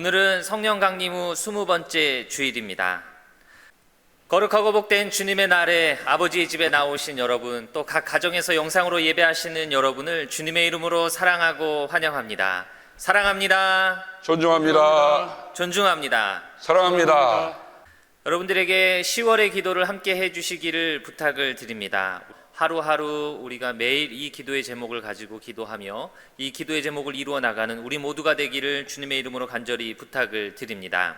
오늘은 성령 강림 후 20번째 주일입니다. 거룩하고 복된 주님의 날에 아버지의 집에 나오신 여러분, 또 각 가정에서 영상으로 예배하시는 여러분을 주님의 이름으로 사랑하고 환영합니다. 사랑합니다. 존중합니다. 존중합니다. 사랑합니다. 여러분들에게 10월의 기도를 함께 해주시기를 부탁을 드립니다. 하루하루 우리가 매일 이 기도의 제목을 가지고 기도하며 이 기도의 제목을 이루어 나가는 우리 모두가 되기를 주님의 이름으로 간절히 부탁을 드립니다.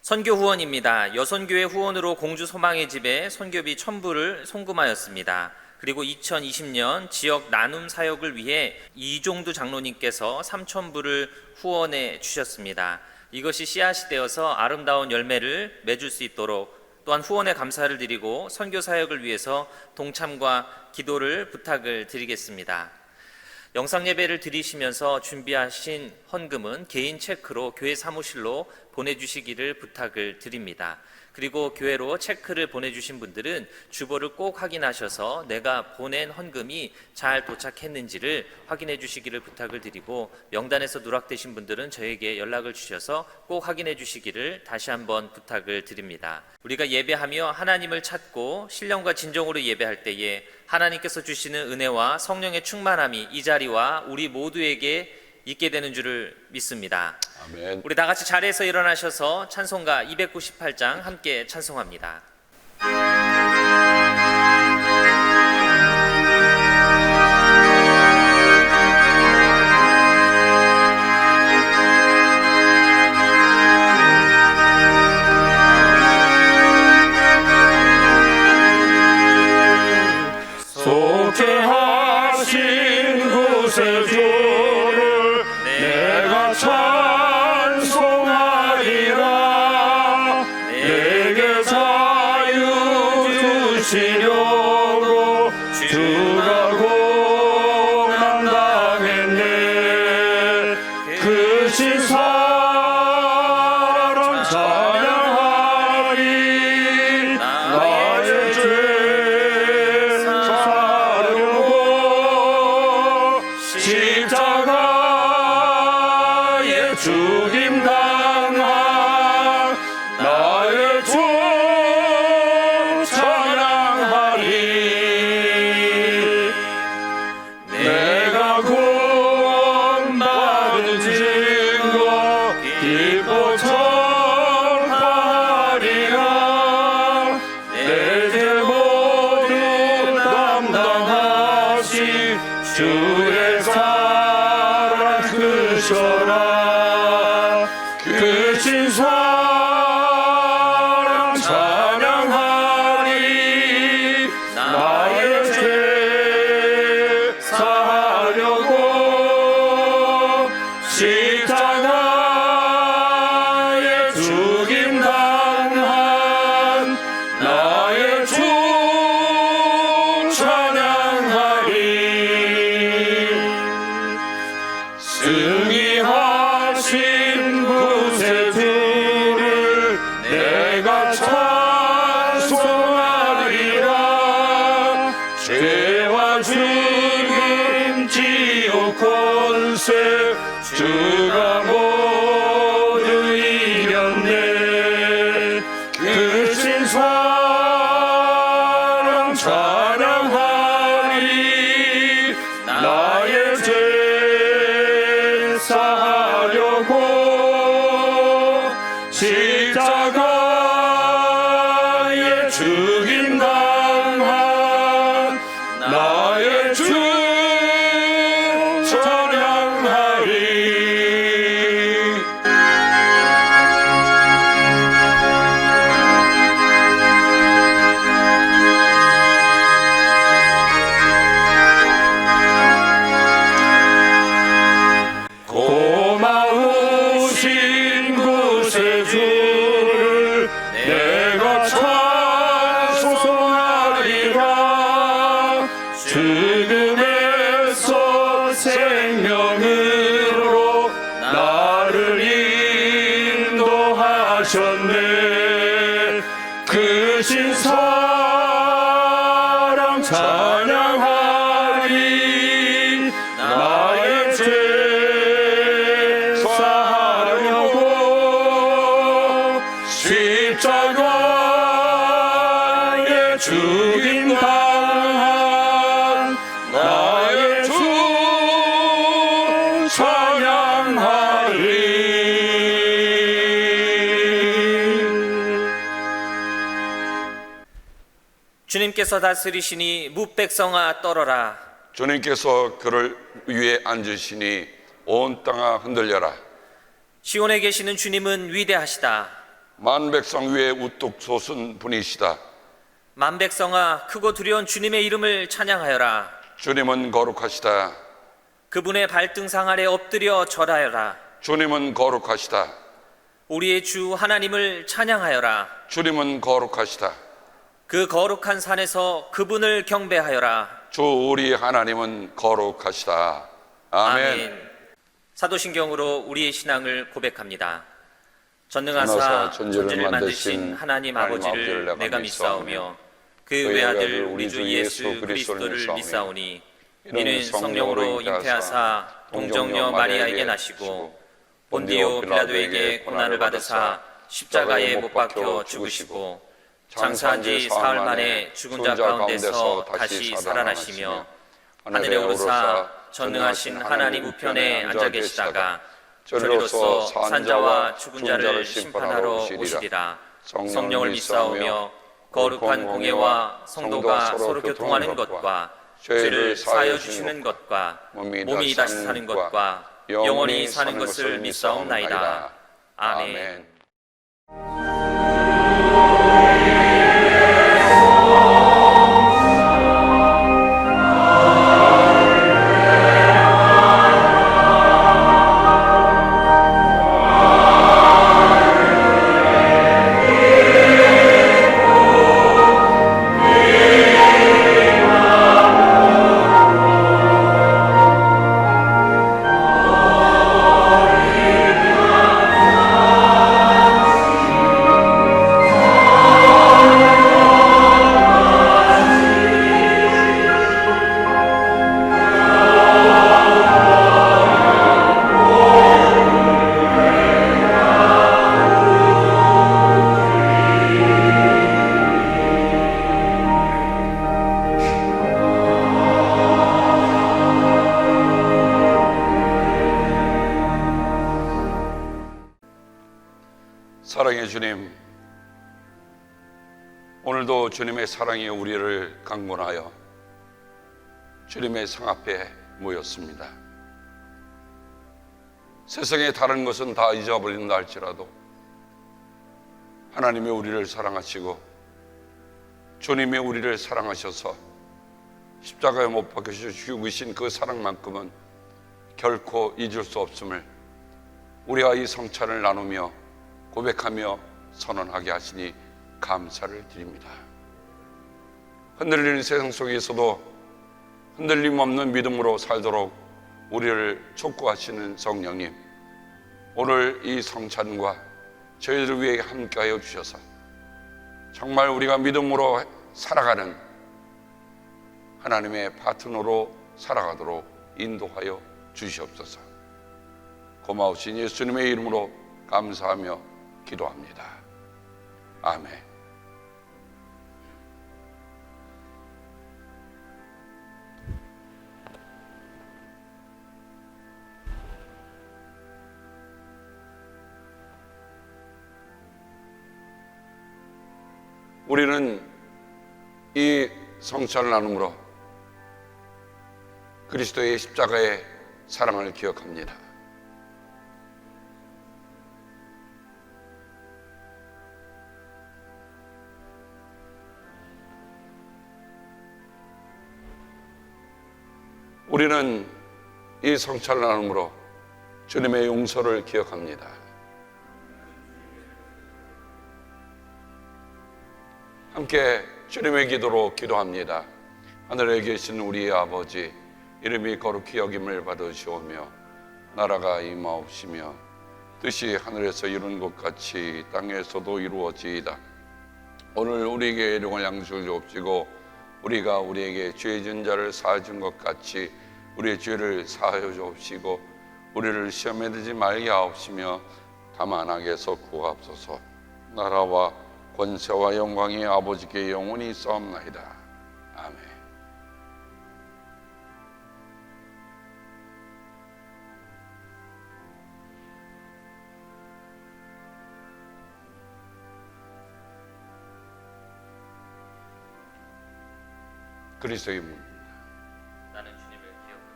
선교 후원입니다. 여선교회 후원으로 공주 소망의 집에 선교비 1000불을 송금하였습니다. 그리고 2020년 지역 나눔 사역을 위해 이종두 장로님께서 3000불을 후원해 주셨습니다. 이것이 씨앗이 되어서 아름다운 열매를 맺을 수 있도록 또한 후원에 감사를 드리고 선교 사역을 위해서 동참과 기도를 부탁을 드리겠습니다. 영상 예배를 드리시면서 준비하신 헌금은 개인 체크로 교회 사무실로 보내주시기를 부탁을 드립니다. 그리고 교회로 체크를 보내주신 분들은 주보를 꼭 확인하셔서 내가 보낸 헌금이 잘 도착했는지를 확인해 주시기를 부탁을 드리고, 명단에서 누락되신 분들은 저에게 연락을 주셔서 꼭 확인해 주시기를 다시 한번 부탁을 드립니다. 우리가 예배하며 하나님을 찾고 신령과 진정으로 예배할 때에 하나님께서 주시는 은혜와 성령의 충만함이 이 자리와 우리 모두에게 있게 되는 줄을 믿습니다. 아멘. 우리 다 같이 자리에서 일어나셔서 찬송가 298장 함께 찬송합니다. 속죄하신 구세주를 내가 찬송하리라. 내게 자유 주시려고 주가 고난 당했네. 그 신사랑 찬양하리. 나의 죄 사려고 십자가에 죽임 당한 나의 주 찬양하리. 내가 구원받은 증거 기뻐 전파하리라. 내 죄 모두 담당하신 주의 사랑 크셔라. 크신 사랑 찬양하리. 나의 죄 사하려고 십자가에 죽임 당한 나의 주 찬양하리. 승리하신 구세주를 내가 찬송하리라. 죄와 죽음 지옥 권세 주가 모두 이겼네. 크신 사랑 찬양하리. 나의 죄 사하려고 십자가에 죽임 당한 나의 주 찬양하리. 고마우신 구세주를 내가 찬송하리라. 죽음에서 생명으로 나를 인도하셨네. 크신 사랑 찬양하리. 나의 죄 사하려고 십자가에 죽임 당한 나의 주 찬양하리. 주님께서 다스리시니 무백성아 떨어라. 주님께서 그를 위에 앉으시니 온 땅아 흔들려라. 시온에 계시는 주님은 위대하시다. 만백성 위에 우뚝 솟은 분이시다. 만백성아 크고 두려운 주님의 이름을 찬양하여라. 주님은 거룩하시다. 그분의 발등상 아래 엎드려 절하여라. 주님은 거룩하시다. 우리의 주 하나님을 찬양하여라. 주님은 거룩하시다. 그 거룩한 산에서 그분을 경배하여라. 주 우리 하나님은 거룩하시다. 아멘. 사도신경으로 우리의 신앙을 고백합니다. 전능하사 천지를 만드신 하나님 아버지를 내가 믿사오며 그 외아들 우리 주 예수 그리스도를 믿사오니 이는 성령으로 잉태하사 동정녀 마리아에게 나시고 본디오 빌라도에게 고난을 받으사 십자가에 못 박혀 죽으시고 장사한 지 사흘 만에 죽은 자 가운데서 다시 살아나시며 하늘에 오르사 전능하신 하나님 우편에 앉아 계시다가 저리로서 산자와 죽은 자를 심판하러 오시리라. 성령을 믿사오며 거룩한 공예와 성도가 서로 교통하는 것과 죄를 사하여 주시는 것과 몸이 다시 사는 것과 영원히 사는 것을 믿사옵나이다. 아멘. 사랑의 주님, 오늘도 주님의 사랑이 우리를 강권하여 주님의 상 앞에 모였습니다. 세상의 다른 것은 다 잊어버린다 할지라도 하나님이 우리를 사랑하시고 주님이 우리를 사랑하셔서 십자가에 못 박히셔 죽으신 그 사랑만큼은 결코 잊을 수 없음을 우리가 이 성찬을 나누며 고백하며 선언하게 하시니 감사를 드립니다. 흔들리는 세상 속에서도 흔들림 없는 믿음으로 살도록 우리를 촉구하시는 성령님, 오늘 이 성찬과 저희들을 위해 함께하여 주셔서 정말 우리가 믿음으로 살아가는 하나님의 파트너로 살아가도록 인도하여 주시옵소서. 고마우신 예수님의 이름으로 감사하며 기도합니다. 아멘. 우리는 이 성찬을 나눔으로 그리스도의 십자가의 사랑을 기억합니다. 우리는 이 성찬을 나눔으로 주님의 용서를 기억합니다. 함께 주님의 기도로 기도합니다. 하늘에 계신 우리 아버지, 이름이 거룩히 여김을 받으시오며 나라가 임하옵시며 뜻이 하늘에서 이룬 것 같이 땅에서도 이루어지이다. 오늘 우리에게 일용할 양식을 주옵시고 우리가 우리에게 죄 지은 자를 사하여 준 것 같이 우리의 죄를 사하여 주옵시고 우리를 시험에 들지 말게 하옵시며 다만 악에서 구하옵소서. 나라와 권세와 영광이 아버지께 영원히 있사옵나이다. 아멘. 그리스도의 문. 나는 주님을 기억합니다.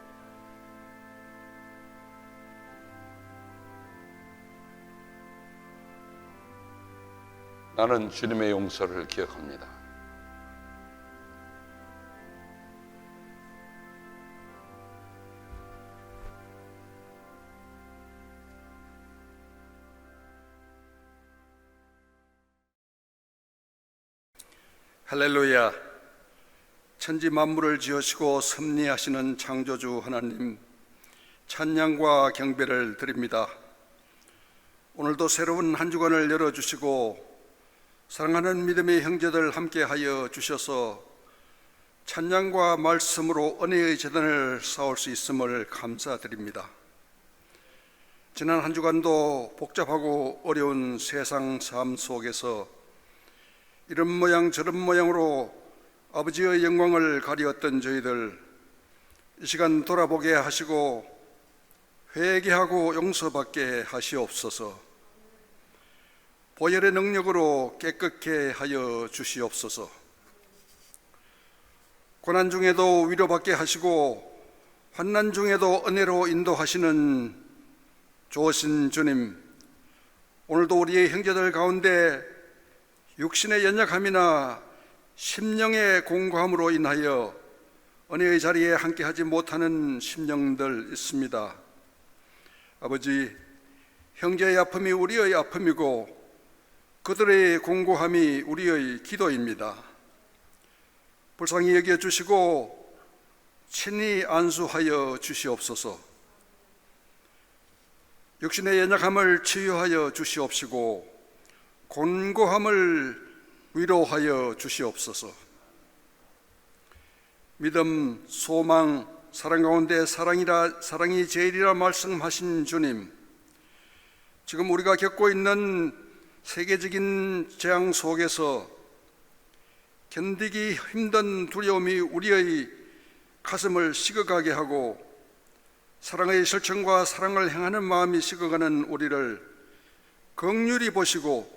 나는 주님의 용서를 기억합니다. 할렐루야. 천지 만물을 지으시고 섭리하시는 창조주 하나님, 찬양과 경배를 드립니다. 오늘도 새로운 한 주간을 열어주시고 사랑하는 믿음의 형제들 함께하여 주셔서 찬양과 말씀으로 은혜의 재단을 쌓을 수 있음을 감사드립니다. 지난 한 주간도 복잡하고 어려운 세상 삶 속에서 이런 모양 저런 모양으로 아버지의 영광을 가리었던 저희들, 이 시간 돌아보게 하시고 회개하고 용서받게 하시옵소서. 보혈의 능력으로 깨끗게 하여 주시옵소서. 고난 중에도 위로받게 하시고 환난 중에도 은혜로 인도하시는 좋으신 주님, 오늘도 우리의 형제들 가운데 육신의 연약함이나 심령의 공고함으로 인하여 은혜의 자리에 함께하지 못하는 심령들 있습니다. 아버지, 형제의 아픔이 우리의 아픔이고 그들의 공고함이 우리의 기도입니다. 불쌍히 여겨주시고 친히 안수하여 주시옵소서. 육신의 연약함을 치유하여 주시옵시고 곤고함을 위로하여 주시옵소서. 믿음, 소망, 사랑 가운데 사랑이 제일이라 말씀하신 주님, 지금 우리가 겪고 있는 세계적인 재앙 속에서 견디기 힘든 두려움이 우리의 가슴을 식어가게 하고 사랑의 실천과 사랑을 행하는 마음이 식어가는 우리를 긍휼히 보시고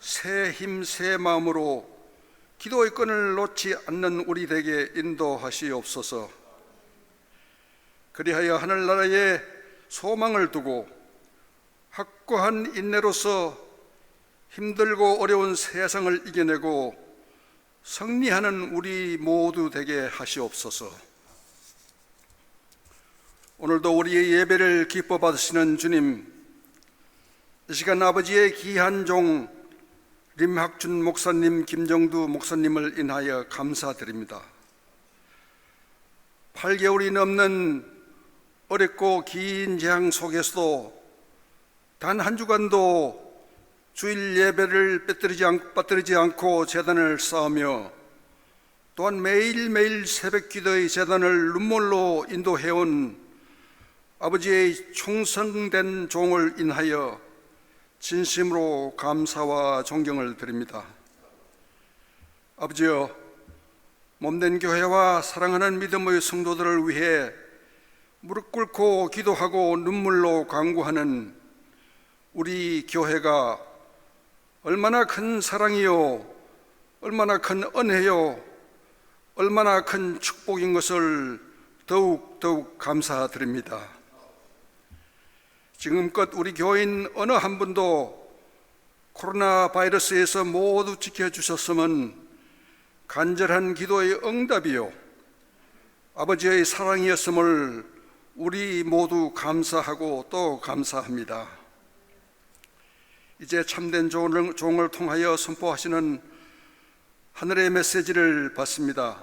새 힘, 새 마음으로 기도의 끈을 놓지 않는 우리 되게 인도하시옵소서. 그리하여 하늘나라에 소망을 두고 확고한 인내로서 힘들고 어려운 세상을 이겨내고 승리하는 우리 모두 되게 하시옵소서. 오늘도 우리의 예배를 기뻐 받으시는 주님, 이 시간 아버지의 귀한 종 림학준 목사님, 김정두 목사님을 인하여 감사드립니다. 8개월이 넘는 어렵고 긴 재앙 속에서도 단 한 주간도 주일 예배를 빠뜨리지 않고 제단을 쌓으며 또한 매일매일 새벽 기도의 제단을 눈물로 인도해온 아버지의 충성된 종을 인하여 진심으로 감사와 존경을 드립니다. 아버지여, 몸된 교회와 사랑하는 믿음의 성도들을 위해 무릎 꿇고 기도하고 눈물로 간구하는 우리 교회가 얼마나 큰 사랑이요, 얼마나 큰 은혜요, 얼마나 큰 축복인 것을 더욱 감사드립니다. 지금껏 우리 교인 어느 한 분도 코로나 바이러스에서 모두 지켜주셨음은 간절한 기도의 응답이요 아버지의 사랑이었음을 우리 모두 감사하고 또 감사합니다. 이제 참된 종을 통하여 선포하시는 하늘의 메시지를 받습니다.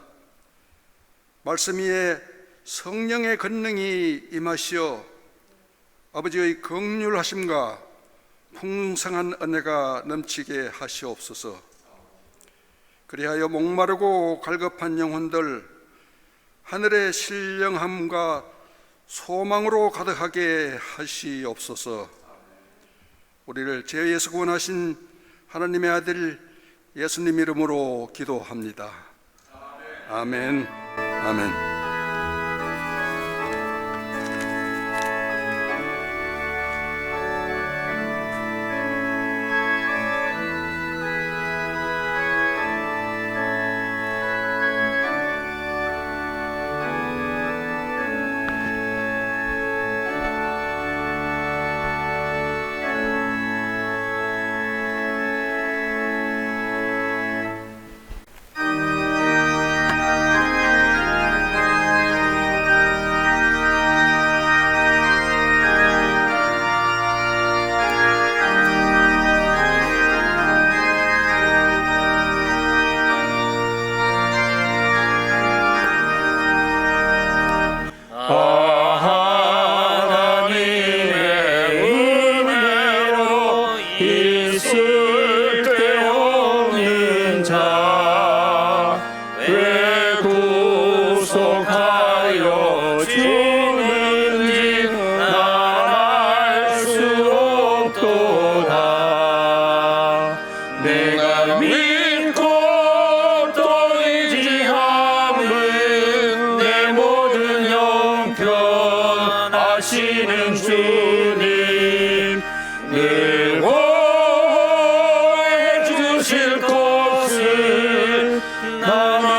말씀 위에 성령의 권능이 임하시어 아버지의 긍휼하심과 풍성한 은혜가 넘치게 하시옵소서. 그리하여 목마르고 갈급한 영혼들 하늘의 신령함과 소망으로 가득하게 하시옵소서. 우리를 죄에서 구원하신 하나님의 아들 예수님 이름으로 기도합니다. 아멘. 아멘.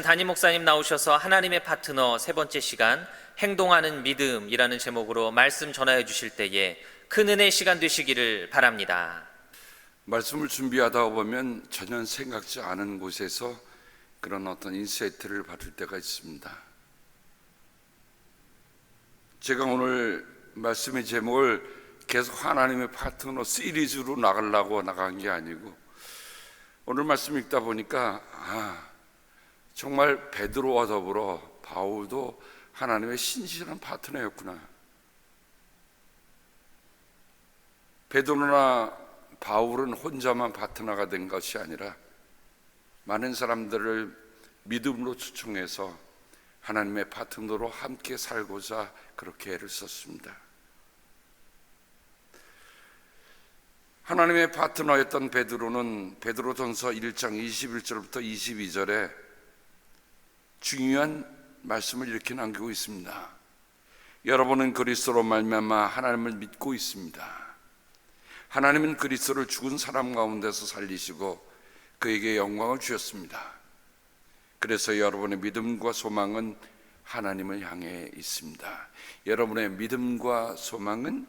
시간 담임 목사님 나오셔서 하나님의 파트너 세 번째 시간 행동하는 믿음이라는 제목으로 말씀 전하여 주실 때에 큰 은혜의 시간 되시기를 바랍니다. 말씀을 준비하다 보면 전혀 생각지 않은 곳에서 그런 어떤 인사이트를 받을 때가 있습니다. 제가 오늘 말씀의 제목을 계속 하나님의 파트너 시리즈로 나가려고 나간 게 아니고, 오늘 말씀 읽다 보니까 정말 베드로와 더불어 바울도 하나님의 신실한 파트너였구나. 베드로나 바울은 혼자만 파트너가 된 것이 아니라 많은 사람들을 믿음으로 초청해서 하나님의 파트너로 함께 살고자 그렇게 애를 썼습니다. 하나님의 파트너였던 베드로는 베드로전서 1장 21절부터 22절에 중요한 말씀을 이렇게 남기고 있습니다. 여러분은 그리스도로 말미암아 하나님을 믿고 있습니다. 하나님은 그리스도를 죽은 사람 가운데서 살리시고 그에게 영광을 주셨습니다. 그래서 여러분의 믿음과 소망은 하나님을 향해 있습니다. 여러분의 믿음과 소망은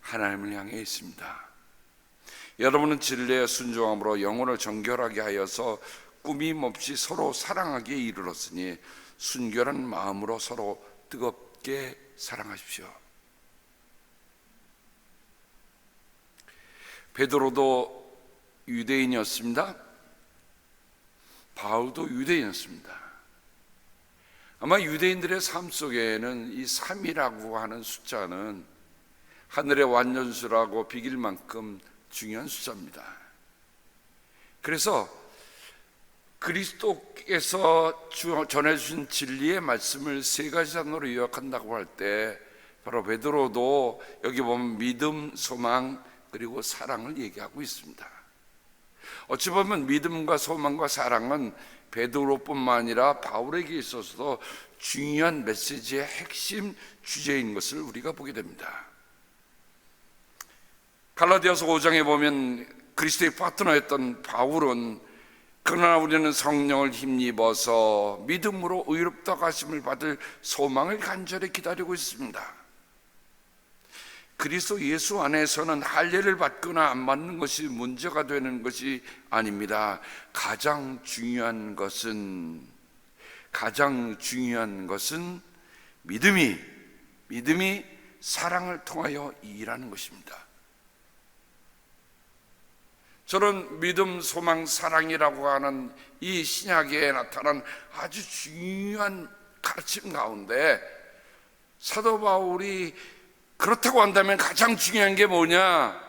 하나님을 향해 있습니다. 여러분은 진리에 순종함으로 영혼을 정결하게 하여서 꾸밈 없이 서로 사랑하기에 이르렀으니 순결한 마음으로 서로 뜨겁게 사랑하십시오. 베드로도 유대인이었습니다. 바울도 유대인이었습니다. 아마 유대인들의 삶 속에는 이 3이라고 하는 숫자는 하늘의 완전수라고 비길 만큼 중요한 숫자입니다. 그래서 그리스도께서 전해주신 진리의 말씀을 세 가지 단어로 요약한다고 할 때 바로 베드로도 여기 보면 믿음, 소망, 그리고 사랑을 얘기하고 있습니다. 어찌 보면 믿음과 소망과 사랑은 베드로뿐만 아니라 바울에게 있어서도 중요한 메시지의 핵심 주제인 것을 우리가 보게 됩니다. 갈라디아서 5장에 보면 그리스도의 파트너였던 바울은 그러나 우리는 성령을 힘입어서 믿음으로 의롭다고 하심을 받을 소망을 간절히 기다리고 있습니다. 그리스도 예수 안에서는 할례를 받거나 안 받는 것이 문제가 되는 것이 아닙니다. 가장 중요한 것은 믿음이 사랑을 통하여 일하는 것입니다. 저는 믿음, 소망, 사랑이라고 하는 이 신약에 나타난 아주 중요한 가르침 가운데 사도 바울이 그렇다고 한다면 가장 중요한 게 뭐냐?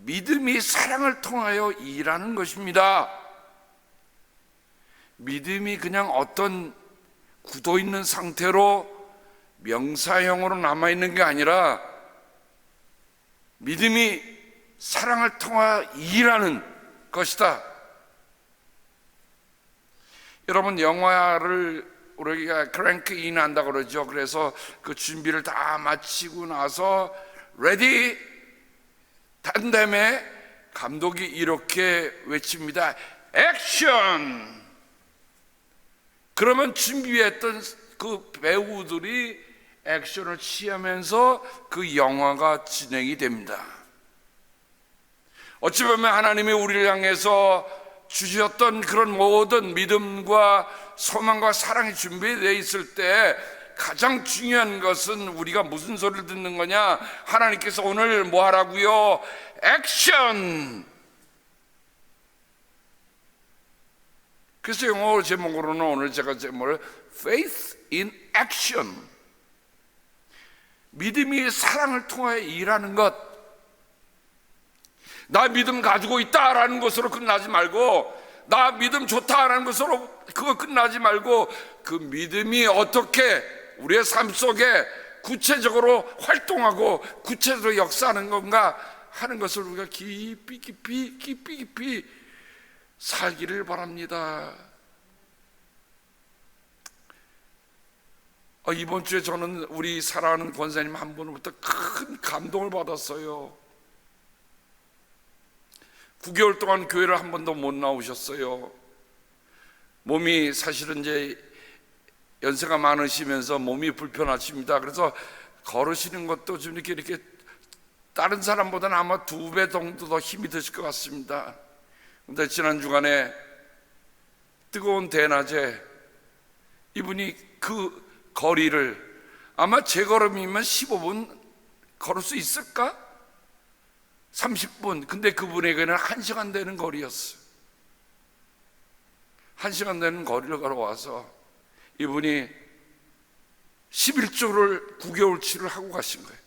믿음이 사랑을 통하여 일하는 것입니다. 믿음이 그냥 어떤 굳어 있는 상태로 명사형으로 남아있는 게 아니라 믿음이 사랑을 통하여 일하는 것이다. 여러분, 영화를 우리가 크랭크인 한다고 그러죠. 그래서 그 준비를 다 마치고 나서 레디 한 다음에 감독이 이렇게 외칩니다. 액션! 그러면 준비했던 그 배우들이 액션을 취하면서 그 영화가 진행이 됩니다. 어찌 보면 하나님이 우리를 향해서 주셨던 그런 모든 믿음과 소망과 사랑이 준비되어 있을 때 가장 중요한 것은 우리가 무슨 소리를 듣는 거냐? 하나님께서 오늘 뭐 하라고요? 액션! 그래서 영어 제목으로는 오늘 제가 제목을 Faith in Action, 믿음이 사랑을 통해 일하는 것. 나 믿음 가지고 있다라는 것으로 끝나지 말고, 나 믿음 좋다라는 것으로 그거 끝나지 말고, 그 믿음이 어떻게 우리의 삶 속에 구체적으로 활동하고 구체적으로 역사하는 건가 하는 것을 우리가 깊이 살기를 바랍니다. 이번 주에 저는 우리 사랑하는 권사님 한 분으로부터 큰 감동을 받았어요. 9개월 동안 교회를 한 번도 못 나오셨어요. 몸이 사실은 이제 연세가 많으시면서 몸이 불편하십니다. 그래서 걸으시는 것도 좀 이렇게 다른 사람보다는 아마 2배 정도 더 힘이 드실 것 같습니다. 근데 지난 주간에 뜨거운 대낮에 이분이 그 거리를 아마 제 걸음이면 15분 걸을 수 있을까? 30분. 근데 그분에게는 1시간 되는 거리였어요. 1시간 되는 거리를 걸어와서 이분이 11조를 9개월치를 하고 가신 거예요.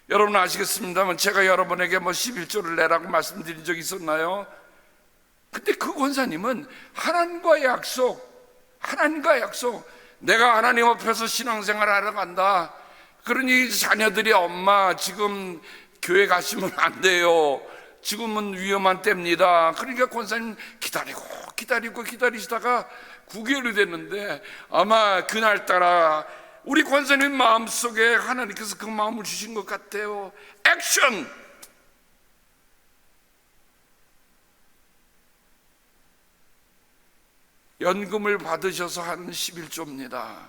여러분 아시겠습니다만 제가 여러분에게 11조를 내라고 말씀드린 적이 있었나요? 근데 그 권사님은 하나님과의 약속, 내가 하나님 앞에서 신앙생활 하러 간다. 그러니 자녀들이 엄마 지금 교회 가시면 안 돼요. 지금은 위험한 때입니다. 그러니까 권사님 기다리시다가 9개월이 됐는데 아마 그날따라 우리 권사님 마음속에 하나님께서 그 마음을 주신 것 같아요. 액션! 연금을 받으셔서 하는 11조입니다.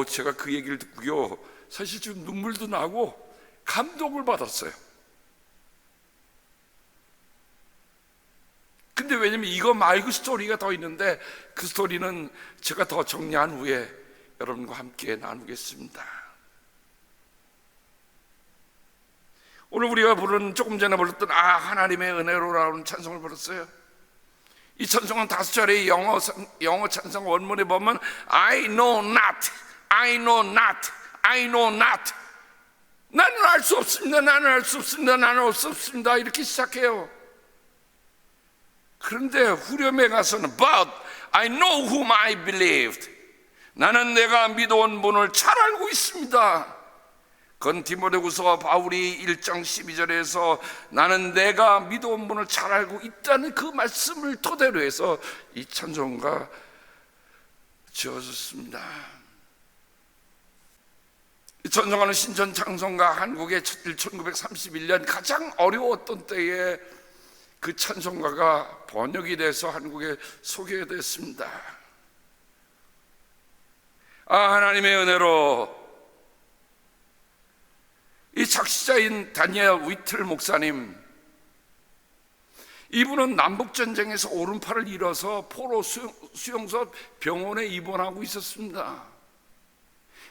제가 그 얘기를 듣고요, 사실 좀 눈물도 나고 감동을 받았어요. 근데 왜냐면 이거 말고 스토리가 더 있는데 그 스토리는 제가 더 정리한 후에 여러분과 함께 나누겠습니다. 오늘 우리가 부른, 조금 전에 불렀던 하나님의 은혜로라는 찬송을 불렀어요. 이 찬송은 5절의 영어 찬송 원문에 보면 I know not, I know not, I know not. 나는 알 수 없습니다. 나는 알 수 없습니다. 나는 알 수 없습니다. 이렇게 시작해요. 그런데 후렴에 가서는 But I know whom I believed. 나는 내가 믿어온 분을 잘 알고 있습니다. 그건 디모데후서 바울이 1장 12절에서 나는 내가 믿어온 분을 잘 알고 있다는 그 말씀을 토대로 해서 이 찬송가 지어졌습니다. 이 찬송가는 신천 찬송가 한국의 1931년 가장 어려웠던 때에 그 찬송가가 번역이 돼서 한국에 소개됐습니다. 하나님의 은혜로 이 작시자인 다니엘 위틀 목사님, 이분은 남북전쟁에서 오른팔을 잃어서 포로 수용소 병원에 입원하고 있었습니다.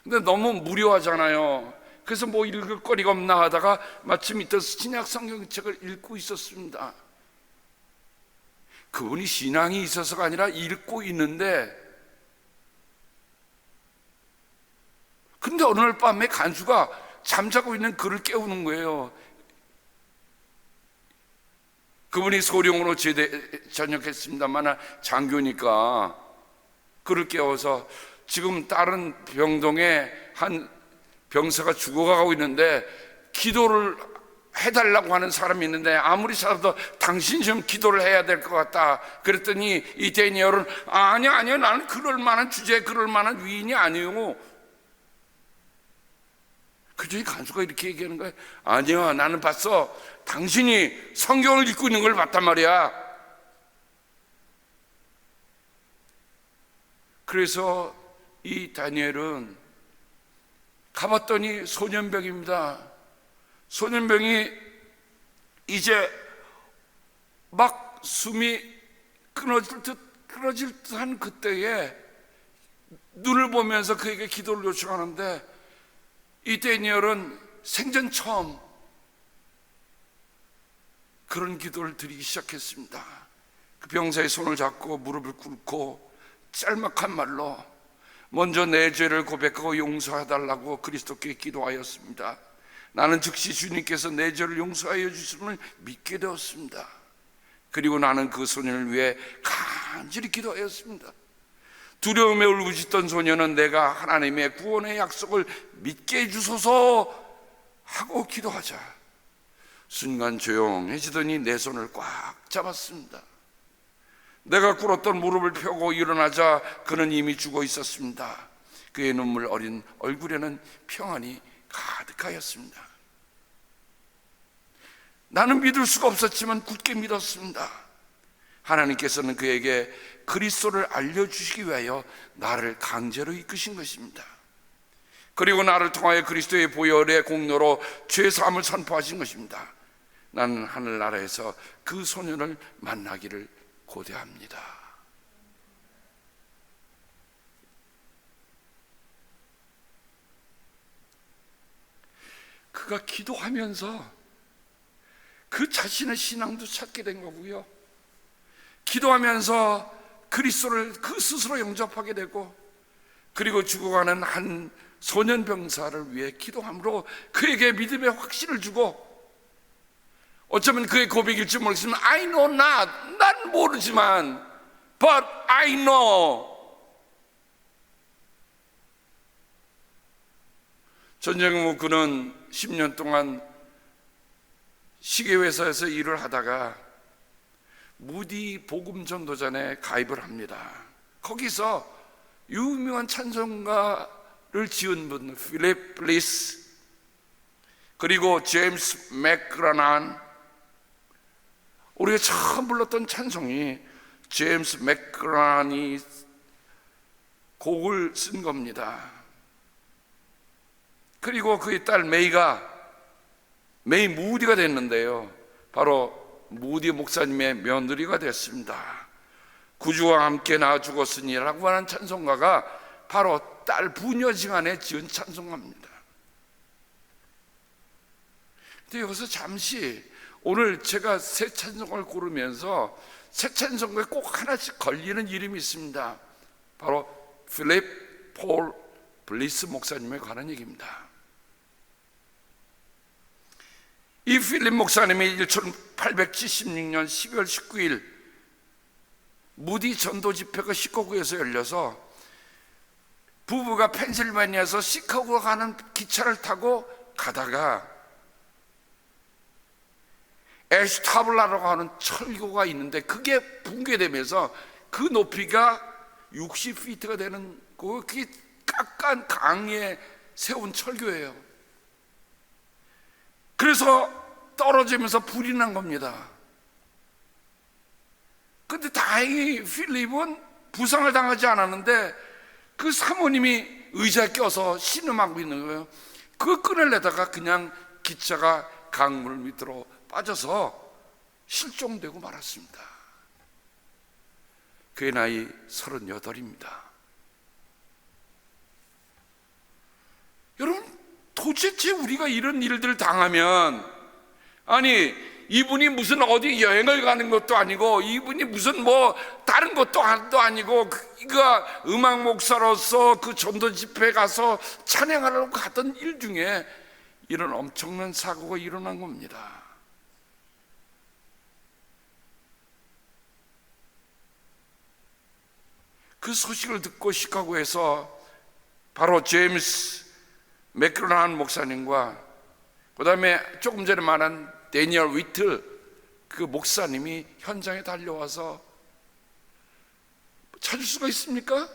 근데 너무 무료하잖아요. 그래서 읽을 거리가 없나 하다가 마침 이때 신약 성경책을 읽고 있었습니다. 그분이 신앙이 있어서가 아니라 읽고 있는데, 근데 어느 날 밤에 간수가 잠자고 있는 그를 깨우는 거예요. 그분이 소령으로 전역했습니다만 장교니까 그를 깨워서 지금 다른 병동에 한 병사가 죽어가고 있는데 기도를 해달라고 하는 사람이 있는데 아무리 찾아도 당신 좀 기도를 해야 될 것 같다. 그랬더니 이 데니엘은 아니야 나는 그럴 만한 주제에 그럴 만한 위인이 아니에요. 그저 이 간수가 이렇게 얘기하는 거예요. 아니야, 나는 봤어. 당신이 성경을 읽고 있는 걸 봤단 말이야. 그래서 이 다니엘은 가봤더니 소년병입니다. 소년병이 이제 막 숨이 끊어질 듯한 그때에 눈을 보면서 그에게 기도를 요청하는데 이 다니엘은 생전 처음 그런 기도를 드리기 시작했습니다. 그 병사의 손을 잡고 무릎을 꿇고 짤막한 말로 먼저 내 죄를 고백하고 용서해달라고 그리스도께 기도하였습니다. 나는 즉시 주님께서 내 죄를 용서하여 주심을 믿게 되었습니다. 그리고 나는 그 소년을 위해 간절히 기도하였습니다. 두려움에 울부짖던 소년은 내가 하나님의 구원의 약속을 믿게 해주소서 하고 기도하자 순간 조용해지더니 내 손을 꽉 잡았습니다. 내가 꿇었던 무릎을 펴고 일어나자 그는 이미 죽어 있었습니다. 그의 눈물 어린 얼굴에는 평안이 가득하였습니다. 나는 믿을 수가 없었지만 굳게 믿었습니다. 하나님께서는 그에게 그리스도를 알려주시기 위하여 나를 강제로 이끄신 것입니다. 그리고 나를 통하여 그리스도의 보혈의 공로로 죄 사함을 선포하신 것입니다. 나는 하늘나라에서 그 소년을 만나기를 고대합니다. 그가 기도하면서 그 자신의 신앙도 찾게 된 거고요, 기도하면서 그리스도를 그 스스로 영접하게 되고, 그리고 죽어가는 한 소년 병사를 위해 기도함으로 그에게 믿음의 확신을 주고, 어쩌면 그의 고백일지 모르겠지만 I know not, 난 모르지만 but I know. 전쟁 후 그는 10년 동안 시계회사에서 일을 하다가 무디 복음전도전에 가입을 합니다. 거기서 유명한 찬송가를 지은 분 필립 블리스, 그리고 제임스 맥그라난, 우리가 처음 불렀던 찬송이 제임스 맥그라난이 곡을 쓴 겁니다. 그리고 그의 딸 메이 무디가 됐는데요, 바로 무디 목사님의 며느리가 됐습니다. 구주와 함께 나 죽었으니라고 하는 찬송가가 바로 딸 부녀지간에 지은 찬송가입니다. 근데 여기서 잠시, 오늘 제가 새 찬송가를 고르면서 새 찬송가에 꼭 하나씩 걸리는 이름이 있습니다. 바로 필립 폴 블리스 목사님에 관한 얘기입니다. 이 필립 목사님이 1876년 12월 19일 무디 전도 집회가 시카고에서 열려서 부부가 펜실베니아에서 시카고 가는 기차를 타고 가다가 에스타블라라고 하는 철교가 있는데 그게 붕괴되면서 그 높이가 60피트가 되는 그게 깎은 강에 세운 철교예요. 그래서 떨어지면서 불이 난 겁니다. 근데 다행히 필립은 부상을 당하지 않았는데 그 사모님이 의자에 껴서 신음하고 있는 거예요. 그 끈을 내다가 그냥 기차가 강물 밑으로 빠져서 실종되고 말았습니다. 그의 나이 38입니다. 여러분, 도대체 우리가 이런 일들을 당하면, 아니 이분이 무슨 어디 여행을 가는 것도 아니고, 이분이 무슨 뭐 다른 것도 아니고, 그가 음악 목사로서 그 전도 집회에 가서 찬양하려고 갔던 일 중에 이런 엄청난 사고가 일어난 겁니다. 그 소식을 듣고 시카고에서 바로 제임스 맥그라난 목사님과 그 다음에 조금 전에 말한 데니얼 위틀 그 목사님이 현장에 달려와서, 찾을 수가 있습니까?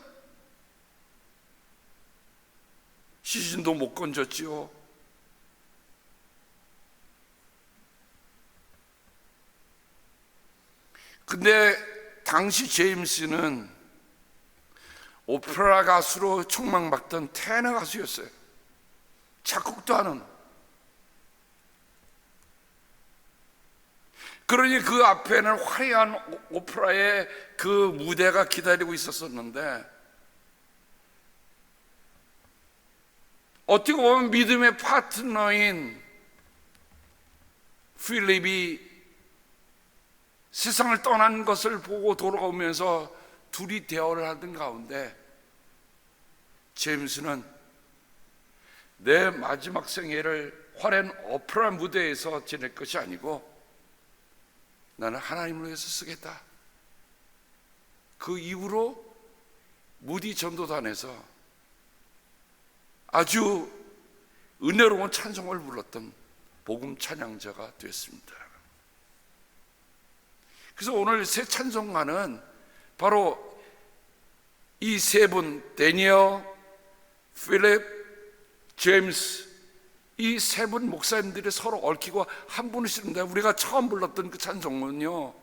시신도 못 건졌지요. 근데 당시 제임스는 오페라 가수로 촉망받던 테너 가수였어요. 작곡도 하는. 그러니 그 앞에는 화려한 오페라의 그 무대가 기다리고 있었었는데, 어떻게 보면 믿음의 파트너인 필립이 세상을 떠난 것을 보고 돌아오면서 둘이 대화를 하던 가운데 제임스는 내 마지막 생애를 화려한 오페라 무대에서 지낼 것이 아니고 나는 하나님을 위해서 쓰겠다. 그 이후로 무디 전도단에서 아주 은혜로운 찬송을 불렀던 복음 찬양자가 됐습니다. 그래서 오늘 새 찬송가는 바로 이 세 분, 데니얼, 필립, 제임스, 이 세 분 목사님들이 서로 얽히고 한 분이시는데, 우리가 처음 불렀던 그 찬송은요,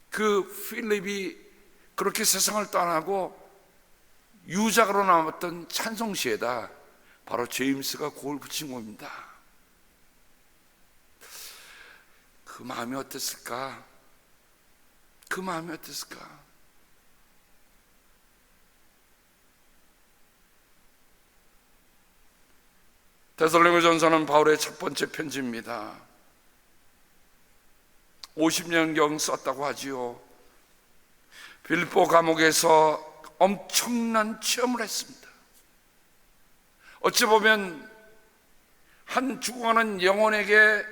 그 필립이 그렇게 세상을 떠나고 유작으로 남았던 찬송시에다 바로 제임스가 곡을 붙인 겁니다. 그 마음이 어땠을까? 그 마음이 어땠을까? 데살로니가전서는 바울의 첫 번째 편지입니다. 50년경 썼다고 하지요. 빌립보 감옥에서 엄청난 체험을 했습니다. 어찌 보면 한 죽어가는 영혼에게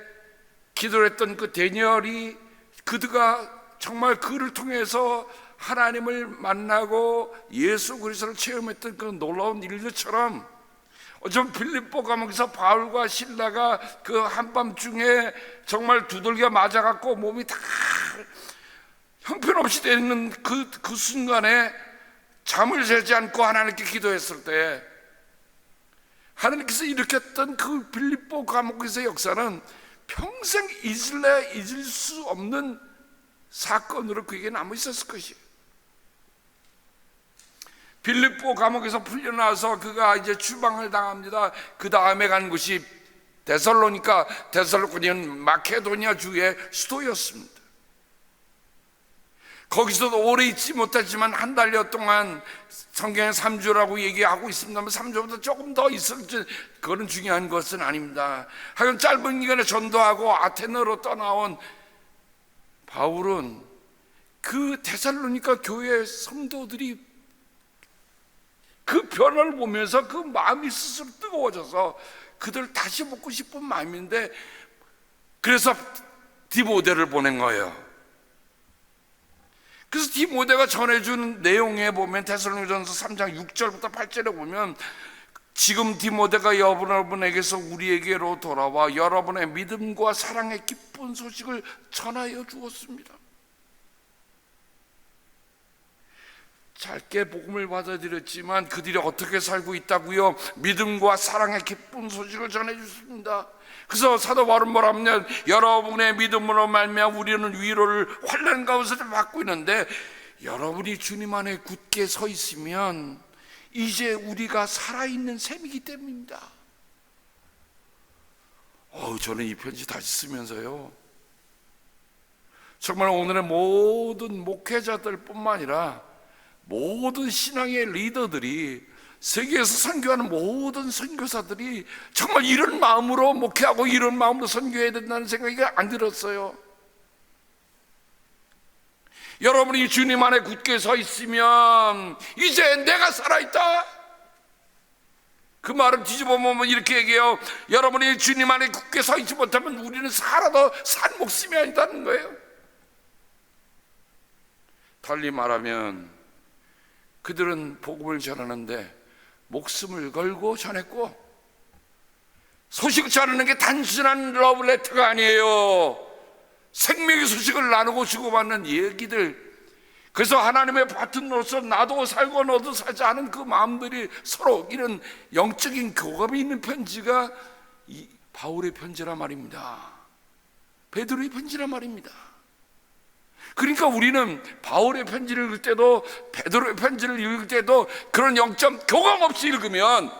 기도를 했던 그 다니엘이 그가 정말 그를 통해서 하나님을 만나고 예수 그리스도를 체험했던 그 놀라운 일들처럼 어쩌면 빌립보 감옥에서 바울과 실라가 그 한밤중에 정말 두들겨 맞아갖고 몸이 다 형편없이 되는 그 순간에 잠을 자지 않고 하나님께 기도했을 때 하나님께서 일으켰던 그 빌립보 감옥에서의 역사는 평생 잊을 수 없는 사건으로 그에게 남아 있었을 것이에요. 빌립보 감옥에서 풀려나서 그가 이제 추방을 당합니다. 그 다음에 간 곳이 데살로니카는 마케도니아 주의 수도였습니다. 거기서도 오래 있지 못했지만 한 달여 동안 성경에 3주라고 얘기하고 있습니다만 3주보다 조금 더 있을지 그거는 중요한 것은 아닙니다. 하여간 짧은 기간에 전도하고 아테네로 떠나온 바울은 그 데살로니가 교회 성도들이 그 변화를 보면서 그 마음이 스스로 뜨거워져서 그들을 다시 보고 싶은 마음인데 그래서 디모데를 보낸 거예요. 그래서 디모데가 전해준 내용에 보면 데살로니가전서 3장 6절부터 8절에 보면 지금 디모데가 여러분에게서 우리에게로 돌아와 여러분의 믿음과 사랑의 기쁜 소식을 전하여 주었습니다. 짧게 복음을 받아들였지만 그들이 어떻게 살고 있다고요? 믿음과 사랑의 기쁜 소식을 전해주십니다. 그래서 사도 바울은 뭐라 하면 여러분의 믿음으로 말미암아 우리는 위로를 환난 가운데서 받고 있는데 여러분이 주님 안에 굳게 서 있으면 이제 우리가 살아있는 셈이기 때문입니다. 저는 이 편지 다시 쓰면서요 정말 오늘의 모든 목회자들 뿐만 아니라 모든 신앙의 리더들이 세계에서 선교하는 모든 선교사들이 정말 이런 마음으로 목회하고 이런 마음으로 선교해야 된다는 생각이 안 들었어요. 여러분이 주님 안에 굳게 서 있으면 이제 내가 살아있다. 그 말을 뒤집어 보면 이렇게 얘기해요. 여러분이 주님 안에 굳게 서 있지 못하면 우리는 살아도 산 목숨이 아니다는 거예요. 달리 말하면 그들은 복음을 전하는데 목숨을 걸고 전했고 소식 전하는 게 단순한 러브레터가 아니에요. 생명의 소식을 나누고 주고받는 얘기들. 그래서 하나님의 파트너로서 나도 살고 너도 살지 않은 그 마음들이 서로 이런 영적인 교감이 있는 편지가 이 바울의 편지란 말입니다. 베드로의 편지란 말입니다. 그러니까 우리는 바울의 편지를 읽을 때도 베드로의 편지를 읽을 때도 그런 영적 교감 없이 읽으면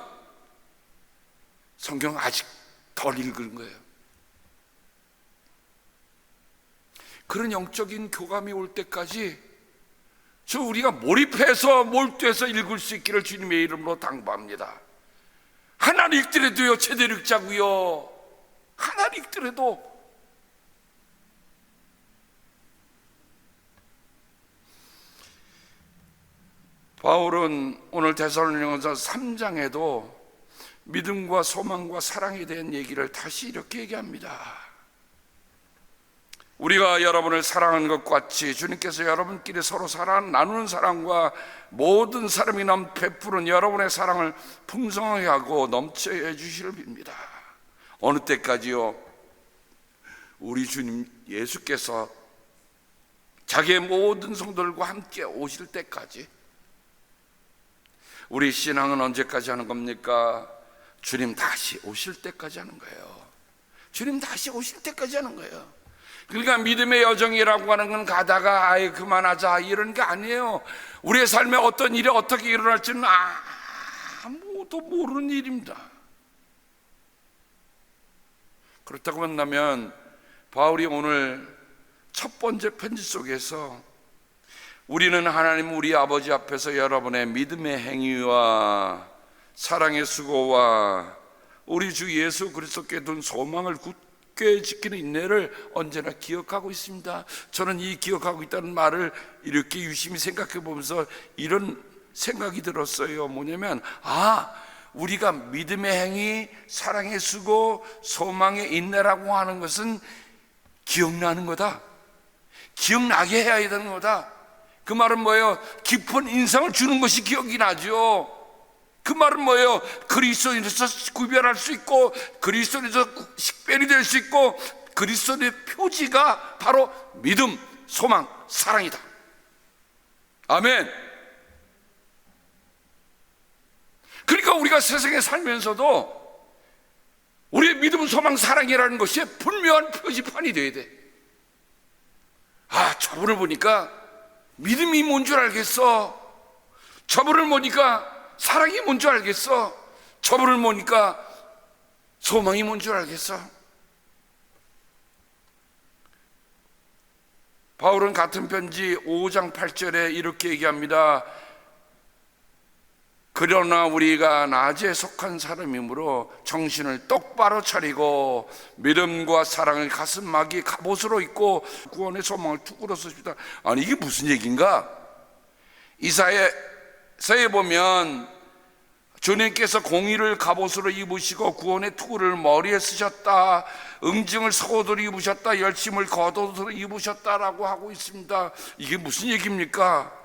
성경 아직 덜 읽은 거예요. 그런 영적인 교감이 올 때까지 우리가 몰입해서 몰두해서 읽을 수 있기를 주님의 이름으로 당부합니다. 하나를 읽더라도요 제대로 읽자고요. 하나를 읽더라도. 바울은 오늘 데살로니가전서 3장에도 믿음과 소망과 사랑에 대한 얘기를 다시 이렇게 얘기합니다. 우리가 여러분을 사랑하는 것 같이 주님께서 여러분끼리 서로 나누는 사랑과 모든 사람이 베푸는 여러분의 사랑을 풍성하게 하고 넘치게 해주시를 빕니다. 어느 때까지요? 우리 주님 예수께서 자기의 모든 성도들과 함께 오실 때까지. 우리 신앙은 언제까지 하는 겁니까? 주님 다시 오실 때까지 하는 거예요. 주님 다시 오실 때까지 하는 거예요. 그러니까 믿음의 여정이라고 하는 건 가다가 아예 그만하자 이런 게 아니에요. 우리의 삶에 어떤 일이 어떻게 일어날지는 아무도 모르는 일입니다. 그렇다고 한다면 바울이 오늘 첫 번째 편지 속에서 우리는 하나님 우리 아버지 앞에서 여러분의 믿음의 행위와 사랑의 수고와 우리 주 예수 그리스도께 둔 소망을 굳게 지키는 인내를 언제나 기억하고 있습니다. 저는 이 기억하고 있다는 말을 이렇게 유심히 생각해 보면서 이런 생각이 들었어요. 뭐냐면 우리가 믿음의 행위, 사랑의 수고, 소망의 인내라고 하는 것은 기억나는 거다. 기억나게 해야 되는 거다. 그 말은 뭐예요? 깊은 인상을 주는 것이 기억이 나죠. 그 말은 뭐예요? 그리스도인에서 구별할 수 있고 그리스도인에서 식별이 될 수 있고 그리스도의 표지가 바로 믿음, 소망, 사랑이다. 아멘. 그러니까 우리가 세상에 살면서도 우리의 믿음, 소망, 사랑이라는 것이 분명한 표지판이 돼야 돼. 저분을 보니까 믿음이 뭔 줄 알겠어. 저분을 보니까 사랑이 뭔 줄 알겠어. 저분을 보니까 소망이 뭔 줄 알겠어. 바울은 같은 편지 5장 8절에 이렇게 얘기합니다. 그러나 우리가 낮에 속한 사람이므로 정신을 똑바로 차리고 믿음과 사랑을 가슴막이 갑옷으로 입고 구원의 소망을 투구로 씁시다. 아니 이게 무슨 얘기인가? 이사야서에 보면 주님께서 공의를 갑옷으로 입으시고 구원의 투구를 머리에 쓰셨다, 응징을 속옷으로 입으셨다, 열심을 겉옷으로 입으셨다라고 하고 있습니다. 이게 무슨 얘기입니까?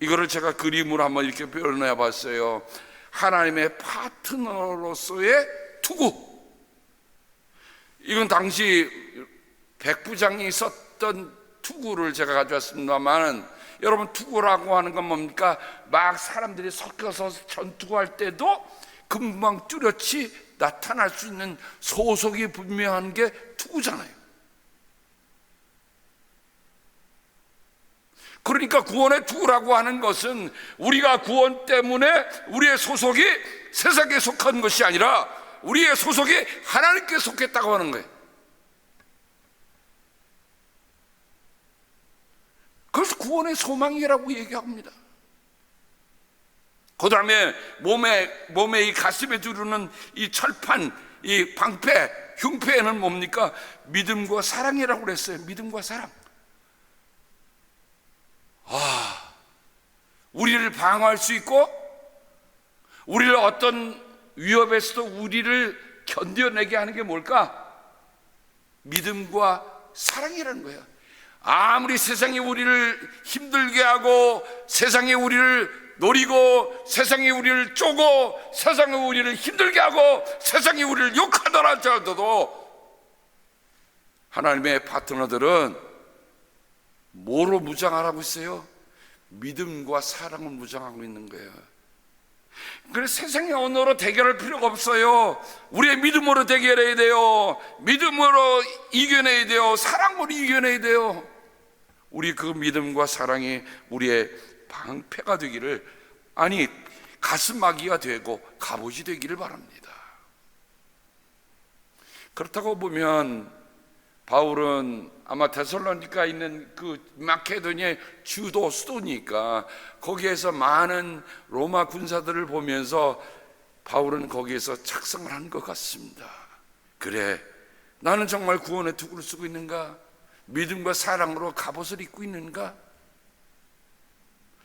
이거를 제가 그림으로 한번 이렇게 표현해 봤어요. 하나님의 파트너로서의 투구. 이건 당시 백부장이 썼던 투구를 제가 가져왔습니다만, 여러분 투구라고 하는 건 뭡니까? 막 사람들이 섞여서 전투할 때도 금방 뚜렷이 나타날 수 있는 소속이 분명한 게 투구잖아요. 그러니까 구원의 투구라고 하는 것은 우리가 구원 때문에 우리의 소속이 세상에 속한 것이 아니라 우리의 소속이 하나님께 속했다고 하는 거예요. 그래서 구원의 소망이라고 얘기합니다. 그 다음에 몸에 이 가슴에 두르는 이 철판, 이 방패, 흉패에는 뭡니까? 믿음과 사랑이라고 그랬어요. 믿음과 사랑. 우리를 방어할 수 있고 우리를 어떤 위협에서도 우리를 견뎌내게 하는 게 뭘까? 믿음과 사랑이라는 거예요. 아무리 세상이 우리를 힘들게 하고 세상이 우리를 노리고 세상이 우리를 쪼고 세상이 우리를 힘들게 하고 세상이 우리를 욕하더라 할지라도 하나님의 파트너들은 뭐로 무장하라고 있어요? 믿음과 사랑을 무장하고 있는 거예요. 그래서 세상의 언어로 대결할 필요가 없어요. 우리의 믿음으로 대결해야 돼요. 믿음으로 이겨내야 돼요. 사랑으로 이겨내야 돼요. 우리 그 믿음과 사랑이 우리의 방패가 되기를, 아니 가슴막이가 되고 갑옷이 되기를 바랍니다. 그렇다고 보면 바울은 아마 데살로니가 있는 그 마케도니아의 주도 수도니까 거기에서 많은 로마 군사들을 보면서 바울은 거기에서 착성을 한 것 같습니다. 그래, 나는 정말 구원의 투구를 쓰고 있는가? 믿음과 사랑으로 갑옷을 입고 있는가?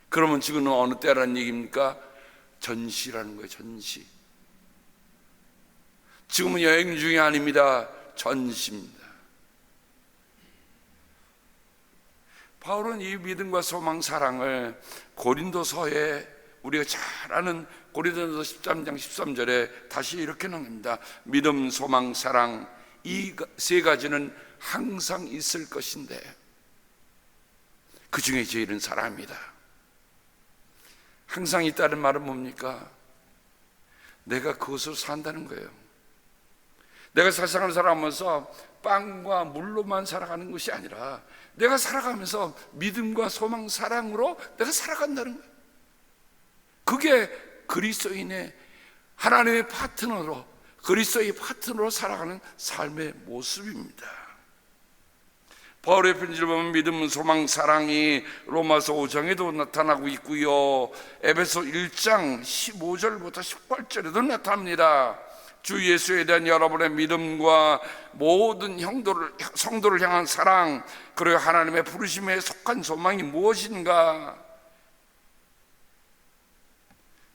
그러면 지금은 어느 때라는 얘기입니까? 전시라는 거예요. 전시. 지금은 여행 중이 아닙니다. 전시입니다. 바울은 이 믿음과 소망, 사랑을 고린도서에 우리가 잘 아는 고린도서 13장 13절에 다시 이렇게 나옵니다. 믿음, 소망, 사랑, 이 세 가지는 항상 있을 것인데 그 중에 제일은 사랑입니다. 항상 있다는 말은 뭡니까? 내가 그것으로 산다는 거예요. 내가 세상을 살아가면서 빵과 물로만 살아가는 것이 아니라 내가 살아가면서 믿음과 소망, 사랑으로 내가 살아간다는 거예요. 그게 그리스도인의 하나님의 파트너로, 그리스도의 파트너로 살아가는 삶의 모습입니다. 바울의 편지를 보면 믿음, 소망, 사랑이 로마서 5장에도 나타나고 있고요, 에베소 1장 15절부터 18절에도 나타납니다. 주 예수에 대한 여러분의 믿음과 모든 성도를 향한 사랑, 그리고 하나님의 부르심에 속한 소망이 무엇인가?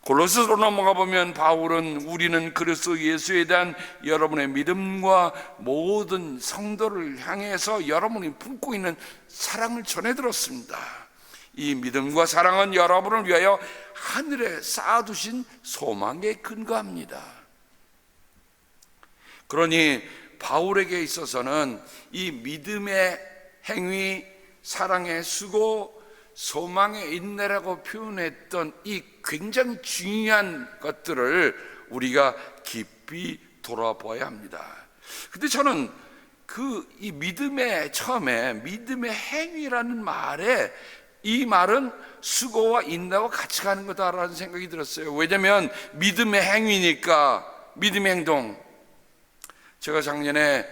골로새서로 넘어가 보면 바울은 우리는 그리스도 예수에 대한 여러분의 믿음과 모든 성도를 향해서 여러분이 품고 있는 사랑을 전해 들었습니다. 이 믿음과 사랑은 여러분을 위하여 하늘에 쌓아두신 소망에 근거합니다. 그러니 바울에게 있어서는 이 믿음의 행위, 사랑의 수고, 소망의 인내라고 표현했던 이 굉장히 중요한 것들을 우리가 깊이 돌아봐야 합니다. 근데 저는 이 믿음의 처음에 믿음의 행위라는 말에 이 말은 수고와 인내와 같이 가는 거다라는 생각이 들었어요. 왜냐하면 믿음의 행위니까, 믿음의 행동. 제가 작년에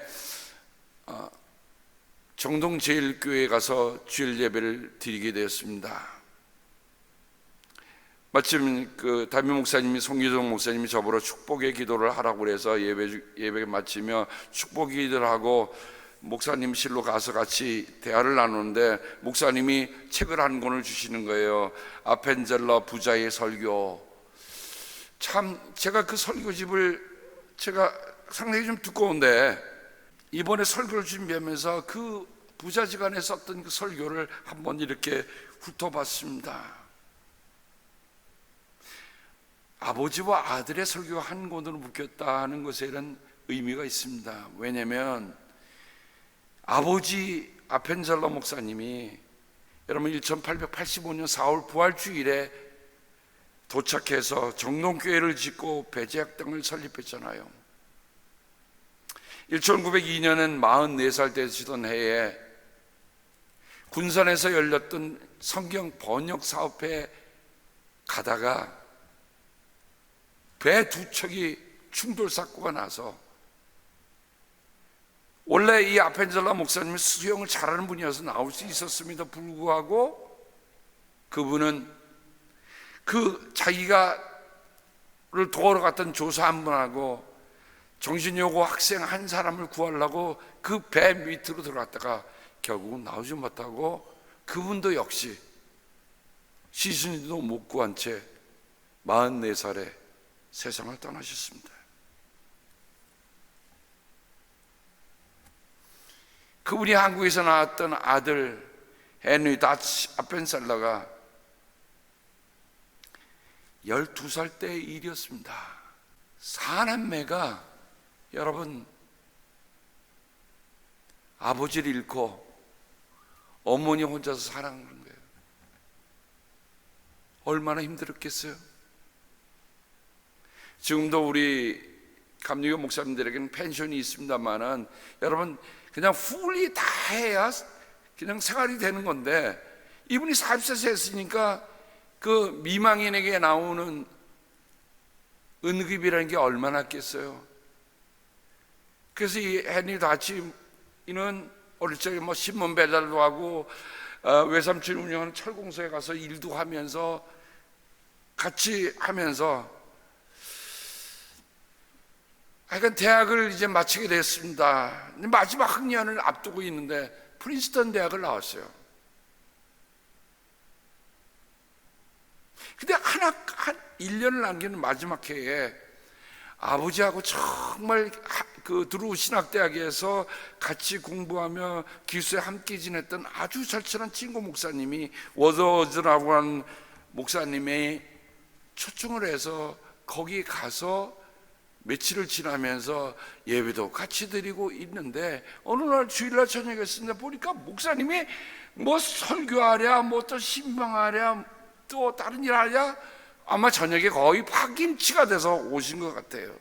정동제일교회에 가서 주일 예배를 드리게 되었습니다. 마침 그 담임 목사님이, 송기동 목사님이 저보러 축복의 기도를 하라고 그래서 예배 마치며 축복 기도를 하고 목사님실로 가서 같이 대화를 나누는데 목사님이 책을 한 권을 주시는 거예요. 아펜젤러 부자의 설교. 참 제가 그 설교집을 제가 상당히 좀 두꺼운데 이번에 설교를 준비하면서 그 부자지간에 썼던 그 설교를 한번 이렇게 훑어봤습니다. 아버지와 아들의 설교가 한 권으로 묶였다는 것에는 의미가 있습니다. 왜냐하면 아버지 아펜젤러 목사님이 여러분 1885년 4월 부활주일에 도착해서 정동교회를 짓고 배제학당을 설립했잖아요. 1902년은 44살 되시던 해에 군산에서 열렸던 성경 번역 사업회에 가다가 배 두 척이 충돌 사고가 나서, 원래 이 아펜젤러 목사님은 수영을 잘하는 분이어서 나올 수 있었음에도 불구하고 그분은 자기가를 도우러 갔던 조사 한 분하고 정신여고 학생 한 사람을 구하려고 그 배 밑으로 들어갔다가 결국은 나오지 못하고 그분도 역시 시신도 못 구한 채 44살에 세상을 떠나셨습니다. 그분이 한국에서 낳았던 아들 헨리 다치 아펜셀러가 12살 때의 일이었습니다. 사남매가 여러분 아버지를 잃고 어머니 혼자서 살아가는 거예요. 얼마나 힘들었겠어요? 지금도 우리 감리교 목사님들에게는 펜션이 있습니다만은 여러분 그냥 풀이 다 해야 그냥 생활이 되는 건데, 이분이 40세 했으니까 그 미망인에게 나오는 은급이라는 게 얼마나 있겠어요? 그래서 이 헨리 다치는 어릴 적에 뭐 신문 배달도 하고 외삼촌이 운영하는 철공소에 가서 일도 하면서 같이 하면서 하여간 대학을 이제 마치게 됐습니다. 마지막 학년을 앞두고 있는데 프린스턴 대학을 나왔어요. 근데 한 1년을 남기는 마지막 해에 아버지하고 정말 그 드루 신학대학에서 같이 공부하며 기수에 함께 지냈던 아주 절친한 친구 목사님이 워더즈라고 하는 목사님이 초청을 해서 거기 가서 며칠을 지나면서 예배도 같이 드리고 있는데 어느 날 주일날 저녁이었습니다. 보니까 목사님이 뭐 설교하랴 뭐 또 신방하랴 또 다른 일 하랴 아마 저녁에 거의 파김치가 돼서 오신 것 같아요.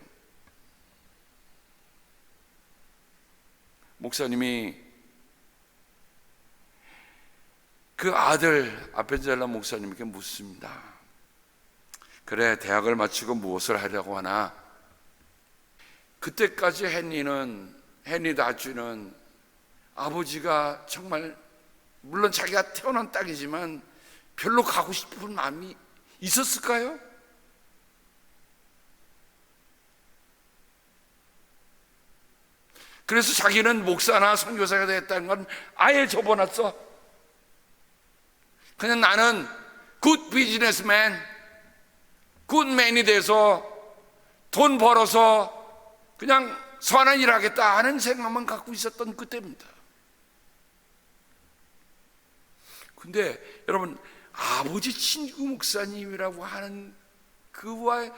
목사님이 그 아들 아펜젤라 목사님에게 묻습니다. 그래, 대학을 마치고 무엇을 하려고 하나? 그때까지 헨리 다주는 아버지가 정말, 물론 자기가 태어난 딸이지만 별로 가고 싶은 마음이 있었을까요? 그래서 자기는 목사나 선교사가 되겠다는 건 아예 접어놨어. 그냥 나는 굿 비즈니스맨, 굿맨이 돼서 돈 벌어서 그냥 선한 일 하겠다 하는 생각만 갖고 있었던 그때입니다. 근데 여러분, 아버지 친구 목사님이라고 하는 그와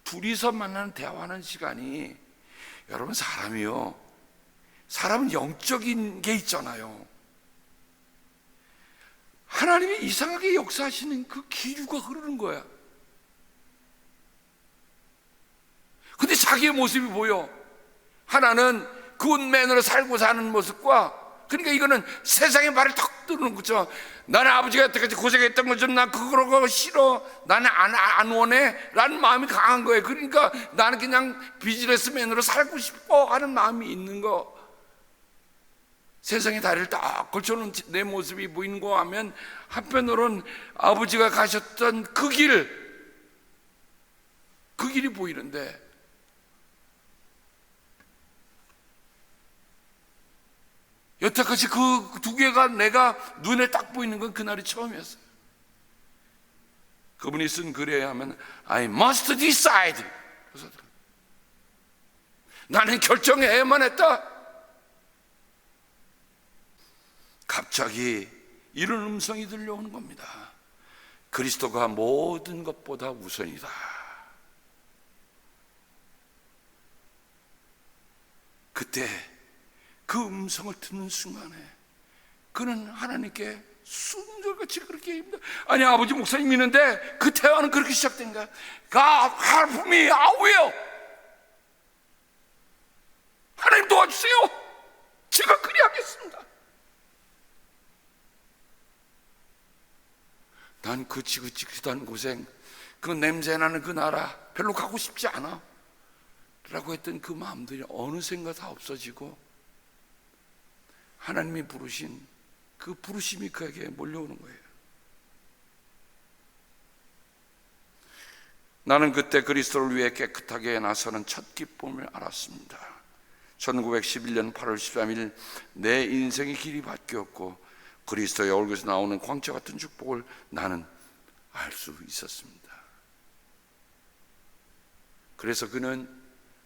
둘이서 만나는 대화하는 시간이, 여러분, 사람은 영적인 게 있잖아요. 하나님이 이상하게 역사하시는 그 기류가 흐르는 거야. 근데 자기의 모습이 보여. 하나는 굿맨으로 살고 사는 모습과, 그러니까 이거는 세상의 말을 턱 들는 거죠. 나는 아버지가 여태까지 고생했던 것 좀 난 그거 싫어, 나는 안 원해 라는 마음이 강한 거예요. 그러니까 나는 그냥 비즈니스맨으로 살고 싶어 하는 마음이 있는 거. 세상에 다리를 딱 걸쳐놓은 내 모습이 보이는 거 하면, 한편으로는 아버지가 가셨던 그 길이 보이는데, 여태까지 그 두 개가 내가 눈에 딱 보이는 건 그날이 처음이었어요. 그분이 쓴 글에 하면 I must decide. 나는 결정해야만 했다. 갑자기 이런 음성이 들려오는 겁니다. 그리스도가 모든 것보다 우선이다. 그때 그 음성을 듣는 순간에 그는 하나님께 순절같이 그렇게 얘기합니다. 아니, 아버지 목사님 믿는데 그 대화는 그렇게 시작된 거야. God help me, I will. 하나님 도와주세요. 제가 그리하겠습니다. 난 그 지긋지긋한 고생, 그 냄새나는 그 나라 별로 가고 싶지 않아 라고 했던 그 마음들이 어느샌가 다 없어지고, 하나님이 부르신 그 부르심이 그에게 몰려오는 거예요. 나는 그때 그리스도를 위해 깨끗하게 나서는 첫 기쁨을 알았습니다. 1911년 8월 13일 내 인생의 길이 바뀌었고, 그리스도의 얼굴에서 나오는 광채 같은 축복을 나는 알 수 있었습니다. 그래서 그는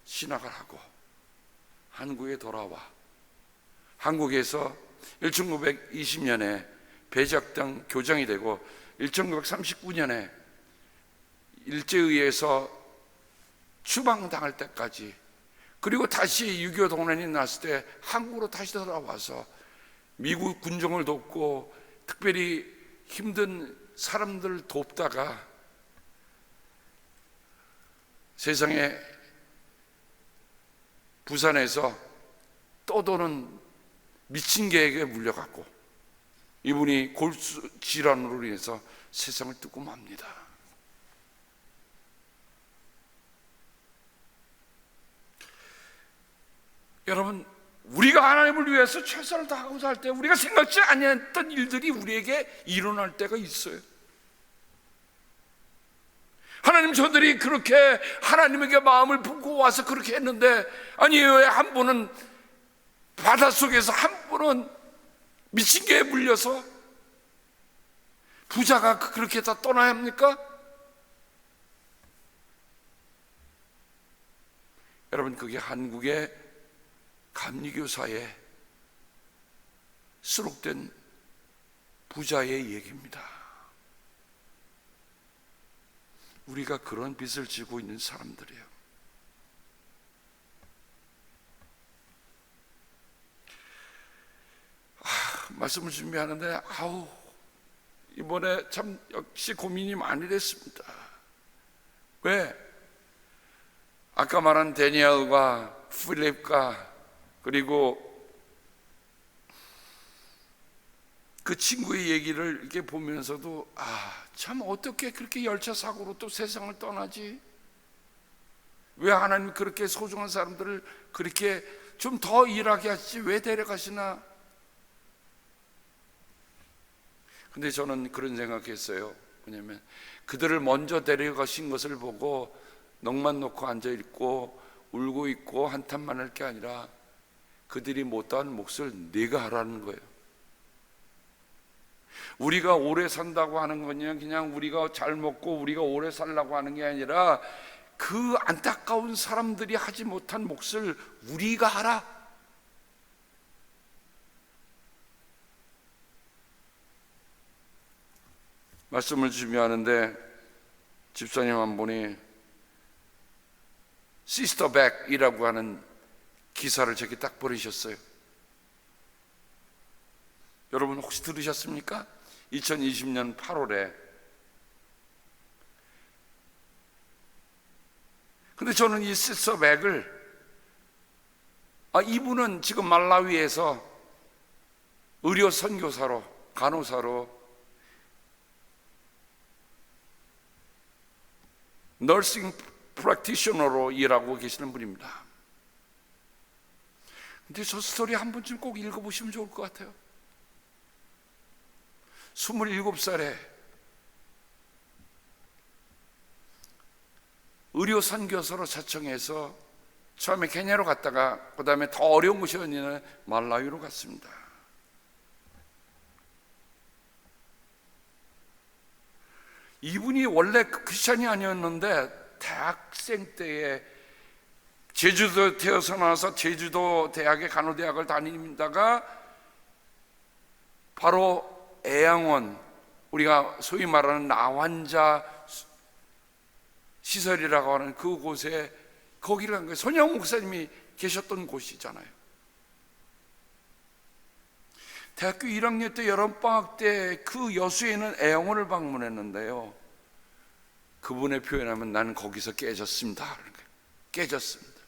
신학을 하고 한국에 돌아와 한국에서 1920년에 배작당 교장이 되고 1939년에 일제의회에서 추방당할 때까지, 그리고 다시 6.25 동란이 났을 때 한국으로 다시 돌아와서 미국 군정을 돕고 특별히 힘든 사람들을 돕다가 세상에 부산에서 떠도는 미친 개에게 물려갔고, 이분이 골수 질환으로 인해서 세상을 뜨고 맙니다. 여러분, 우리가 하나님을 위해서 최선을 다하고자 할 때 우리가 생각지 않았던 일들이 우리에게 일어날 때가 있어요. 하나님, 저들이 그렇게 하나님에게 마음을 붓고 와서 그렇게 했는데, 아니 왜 한 분은 바닷속에서, 한 분은 미친 개에 물려서 부자가 그렇게 다 떠나야 합니까? 여러분, 그게 한국의 감리교사에 수록된 부자의 얘기입니다. 우리가 그런 빚을 지고 있는 사람들이에요. 말씀을 준비하는데 이번에 참 역시 고민이 많이 됐습니다. 왜? 아까 말한 데니엘과 필립과 그리고 그 친구의 얘기를 이렇게 보면서도 참 어떻게 그렇게 열차 사고로 또 세상을 떠나지? 왜 하나님 그렇게 소중한 사람들을 그렇게 좀 더 일하게 하시지 왜 데려가시나? 근데 저는 그런 생각했어요. 왜냐면 그들을 먼저 데려가신 것을 보고 넋만 놓고 앉아있고 울고 있고 한탄만 할 게 아니라 그들이 못한 몫을 네가 하라는 거예요. 우리가 오래 산다고 하는 거냐, 그냥 우리가 잘 먹고 우리가 오래 살라고 하는 게 아니라 그 안타까운 사람들이 하지 못한 몫을 우리가 하라. 말씀을 준비하는데 집사님 한 분이 시스터 백이라고 하는 기사를 저기 딱 버리셨어요. 여러분 혹시 들으셨습니까? 2020년 8월에. 근데 저는 이 시스터 백을 이분은 지금 말라위에서 의료 선교사로, 간호사로, 너싱 프랙티셔너로 일하고 계시는 분입니다. 근데 저 스토리 한 번쯤 꼭 읽어보시면 좋을 것 같아요. 27살에 의료 선교사로 자청해서 처음에 케냐로 갔다가 그 다음에 더 어려운 곳이었는 말라위로 갔습니다. 이분이 원래 크리스찬이 아니었는데 대학생 때에 제주도 태어서 나와서 제주도 대학의 간호대학을 다니다가 바로 애양원, 우리가 소위 말하는 나환자 시설이라고 하는 그곳에 거기를 간 거예요. 손영 목사님이 계셨던 곳이잖아요. 대학교 1학년 때 여름방학 때 그 여수에 있는 애양원을 방문했는데요, 그분의 표현하면 나는 거기서 깨졌습니다. 깨졌습니다.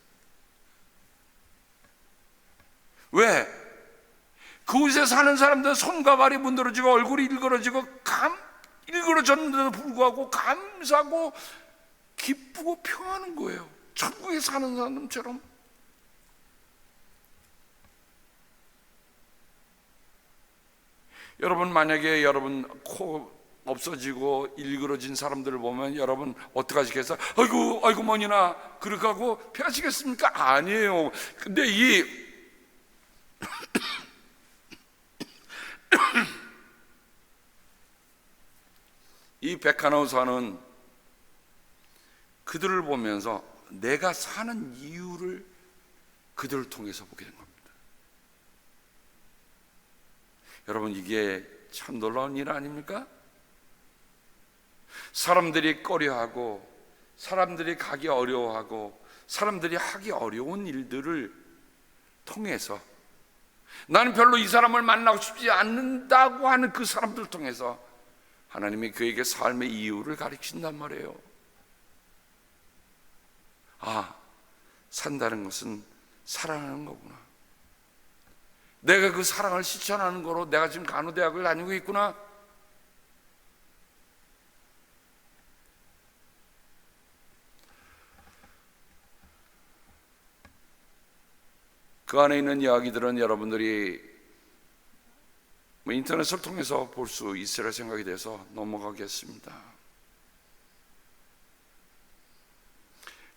왜? 그곳에 사는 사람들은 손과 발이 문드러지고 얼굴이 일그러지고 일그러졌는데도 불구하고 감사하고 기쁘고 평하는 거예요. 천국에 사는 사람처럼. 여러분 만약에 여러분 코 없어지고 일그러진 사람들을 보면 여러분 어떡하시겠어요? 아이고 뭐니나 그렇게 하고 피하시겠습니까? 아니에요. 근데 이 백한호사는 그들을 보면서 내가 사는 이유를 그들을 통해서 보게 된 겁니다. 여러분 이게 참 놀라운 일 아닙니까? 사람들이 꺼려하고 사람들이 가기 어려워하고 사람들이 하기 어려운 일들을 통해서 나는 별로 이 사람을 만나고 싶지 않는다고 하는 그 사람들을 통해서 하나님이 그에게 삶의 이유를 가르친단 말이에요. 산다는 것은 사랑하는 거구나. 내가 그 사랑을 실천하는 거로 내가 지금 간호대학을 다니고 있구나. 그 안에 있는 이야기들은 여러분들이 인터넷을 통해서 볼 수 있으리라 생각이 돼서 넘어가겠습니다.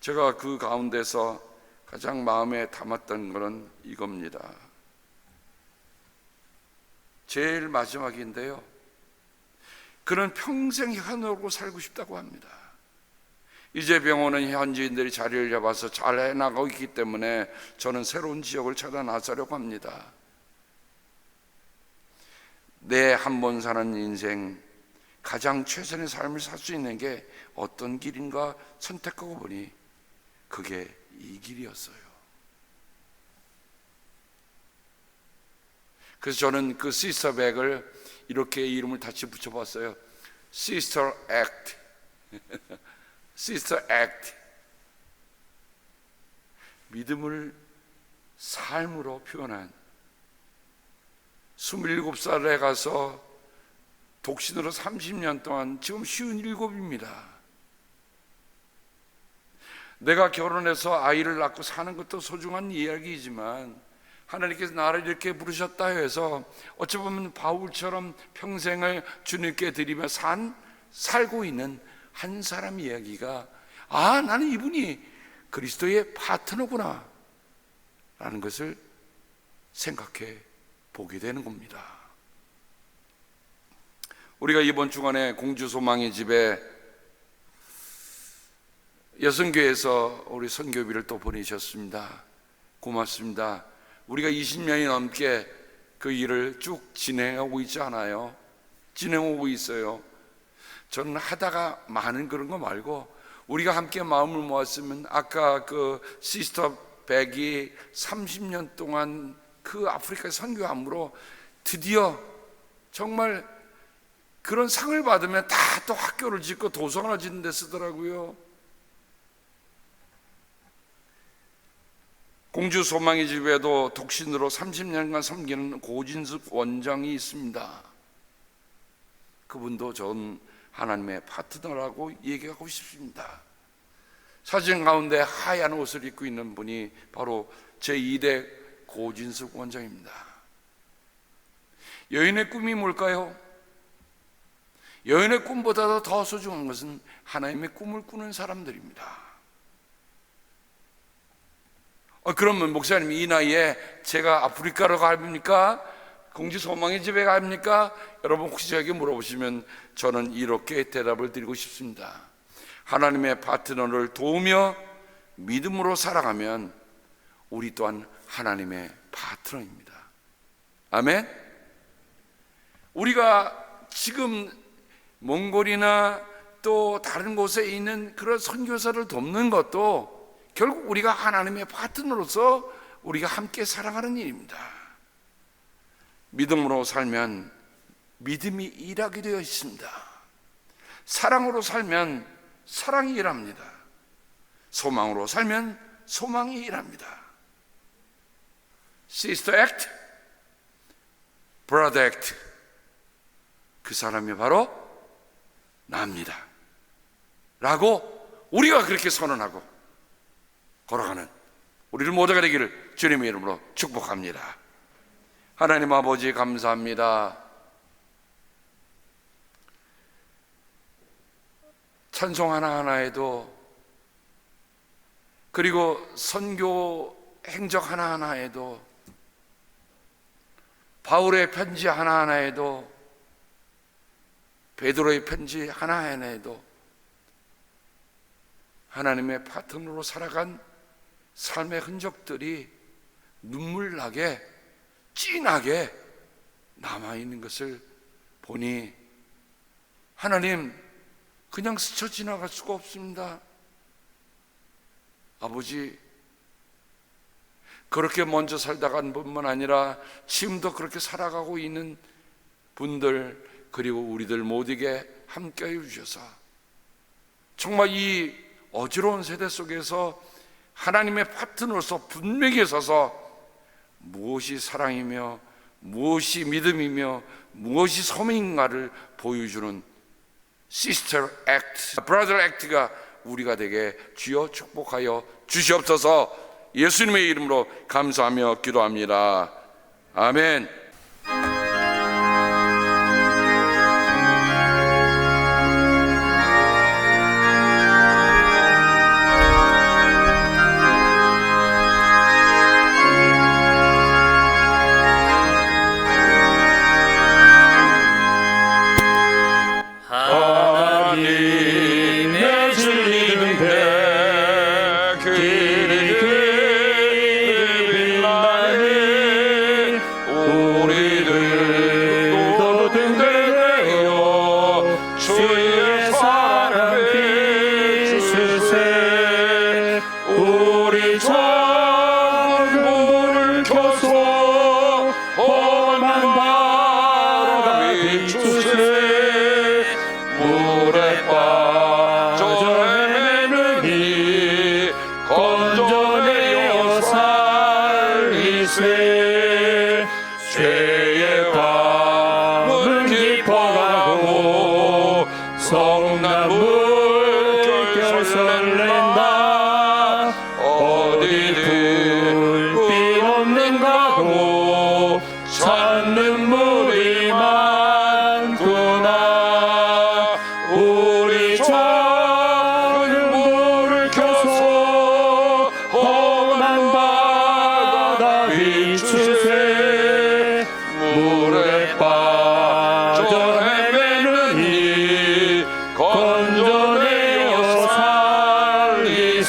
제가 그 가운데서 가장 마음에 담았던 것은 이겁니다. 제일 마지막인데요, 그는 평생 현으로 살고 싶다고 합니다. 이제 병원은 현지인들이 자리를 잡아서 잘 해나가고 있기 때문에 저는 새로운 지역을 찾아 나서려고 합니다. 내 한 번 사는 인생 가장 최선의 삶을 살 수 있는 게 어떤 길인가 선택하고 보니 그게 이 길이었어요. 그래서 저는 그 시스터 백을 이렇게 이름을 다시 붙여봤어요. Sister Act. Sister Act. 믿음을 삶으로 표현한 27살에 가서 독신으로 30년 동안 지금 57입니다. 내가 결혼해서 아이를 낳고 사는 것도 소중한 이야기이지만 하나님께서 나를 이렇게 부르셨다 해서 어찌 보면 바울처럼 평생을 주님께 드리며 살고 있는 한 사람 이야기가, 아, 나는 이분이 그리스도의 파트너구나 라는 것을 생각해 보게 되는 겁니다. 우리가 이번 주간에 공주소망의 집에 여성교회에서 우리 선교비를 또 보내셨습니다. 고맙습니다. 우리가 20년이 넘게 그 일을 쭉 진행하고 있지 않아요? 진행하고 있어요. 저는 하다가 많은 그런 거 말고 우리가 함께 마음을 모았으면, 아까 그 시스터 백이 30년 동안 그 아프리카 선교 안무로 드디어 정말 그런 상을 받으면 다 또 학교를 짓고 도서관을 짓는 데 쓰더라고요. 공주 소망의 집에도 독신으로 30년간 섬기는 고진숙 원장이 있습니다. 그분도 전 하나님의 파트너라고 얘기하고 싶습니다. 사진 가운데 하얀 옷을 입고 있는 분이 바로 제2대 고진숙 원장입니다. 여인의 꿈이 뭘까요? 여인의 꿈보다도 더 소중한 것은 하나님의 꿈을 꾸는 사람들입니다. 그러면 목사님, 이 나이에 제가 아프리카로 갑니까? 공주 소망의 집에 갑니까? 여러분 혹시 저에게 물어보시면 저는 이렇게 대답을 드리고 싶습니다. 하나님의 파트너를 도우며 믿음으로 살아가면 우리 또한 하나님의 파트너입니다. 아멘. 우리가 지금 몽골이나 또 다른 곳에 있는 그런 선교사를 돕는 것도 결국 우리가 하나님의 파트너로서 우리가 함께 살아가는 일입니다. 믿음으로 살면 믿음이 일하게 되어 있습니다. 사랑으로 살면 사랑이 일합니다. 소망으로 살면 소망이 일합니다. Sister act, brother act. 그 사람이 바로 나입니다 라고 우리가 그렇게 선언하고 걸어가는 우리를 모두가 되기를 주님의 이름으로 축복합니다. 하나님 아버지 감사합니다. 찬송 하나하나에도, 그리고 선교 행적 하나하나에도, 바울의 편지 하나하나에도, 베드로의 편지 하나하나에도 하나님의 파트너로 살아간 삶의 흔적들이 눈물나게 진하게 남아있는 것을 보니 하나님, 그냥 스쳐 지나갈 수가 없습니다. 아버지, 그렇게 먼저 살다간 뿐만 아니라 지금도 그렇게 살아가고 있는 분들, 그리고 우리들 모두에게 함께해 주셔서 정말 이 어지러운 세대 속에서 하나님의 파트너로서 분명히 서서 무엇이 사랑이며 무엇이 믿음이며 무엇이 소명인가를 보여주는 Sister Act, Brother Act가 우리가 되게 주여 축복하여 주시옵소서. 예수님의 이름으로 감사하며 기도합니다. 아멘. 하나님의 진리인데 길이 빛나는 우리들도 든든해요. 주의 사랑 비추세. 우리 전부를 켜서 험한 바람 비추세. 물에 빠져 헤매는 이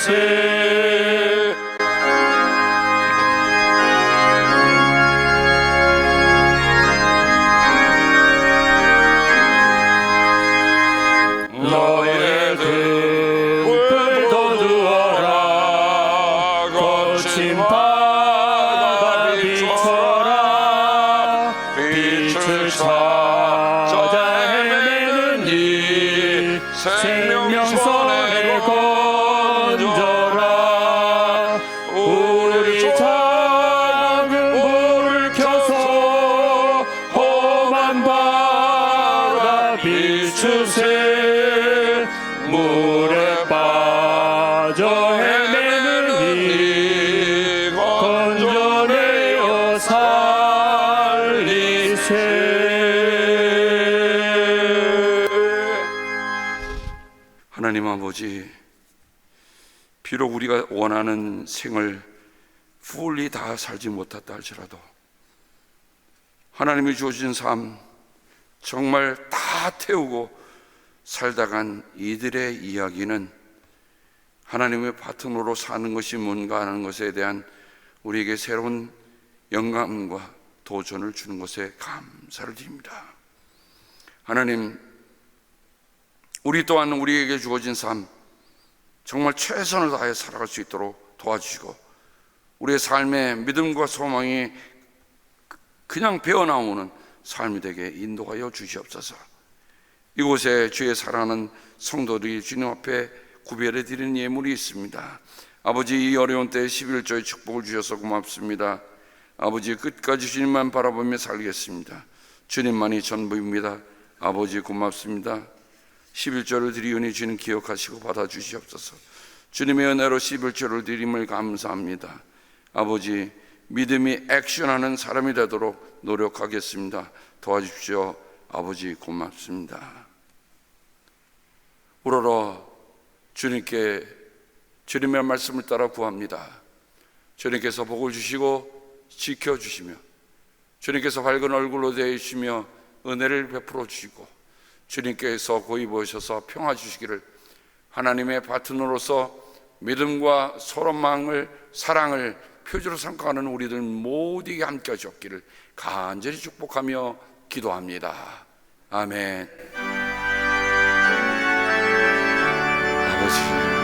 비추세. 너의 등불 돋우어라. 거친 바다 비춰라. 빛을 찾아 헤매는 이 생명선에 건져라. 우리 작은 불을 켜서 험한 바다 비추세. 물에 빠져 헤매는 이 건져내어 살리세. 하나님 아버지, 비록 우리가 원하는 생을 fully 다 살지 못했다 할지라도 하나님이 주어진 삶 정말 다 태우고 살다간 이들의 이야기는 하나님의 파트너로 사는 것이 뭔가 하는 것에 대한 우리에게 새로운 영감과 도전을 주는 것에 감사를 드립니다. 하나님, 우리 또한 우리에게 주어진 삶 정말 최선을 다해 살아갈 수 있도록 도와주시고 우리의 삶에 믿음과 소망이 그냥 배어나오는 삶이 되게 인도하여 주시옵소서. 이곳에 주의 사랑하는 성도들이 주님 앞에 구별해 드리는 예물이 있습니다. 아버지, 이 어려운 때에 11조의 축복을 주셔서 고맙습니다. 아버지, 끝까지 주님만 바라보며 살겠습니다. 주님만이 전부입니다. 아버지 고맙습니다. 11조를 드리오니 주님 기억하시고 받아주시옵소서. 주님의 은혜로 11조를 드림을 감사합니다. 아버지, 믿음이 액션하는 사람이 되도록 노력하겠습니다. 도와주십시오. 아버지 고맙습니다. 우러러 주님께 주님의 말씀을 따라 구합니다. 주님께서 복을 주시고 지켜주시며 주님께서 밝은 얼굴로 대해주시며 은혜를 베풀어 주시고 주님께서 고이 보셔서 평화 주시기를 하나님의 파트너로서 믿음과 소망을 사랑을 표주로 삼가는 우리들 모두에게 함께 하셨기를 간절히 축복하며 기도합니다. 아멘. 아버지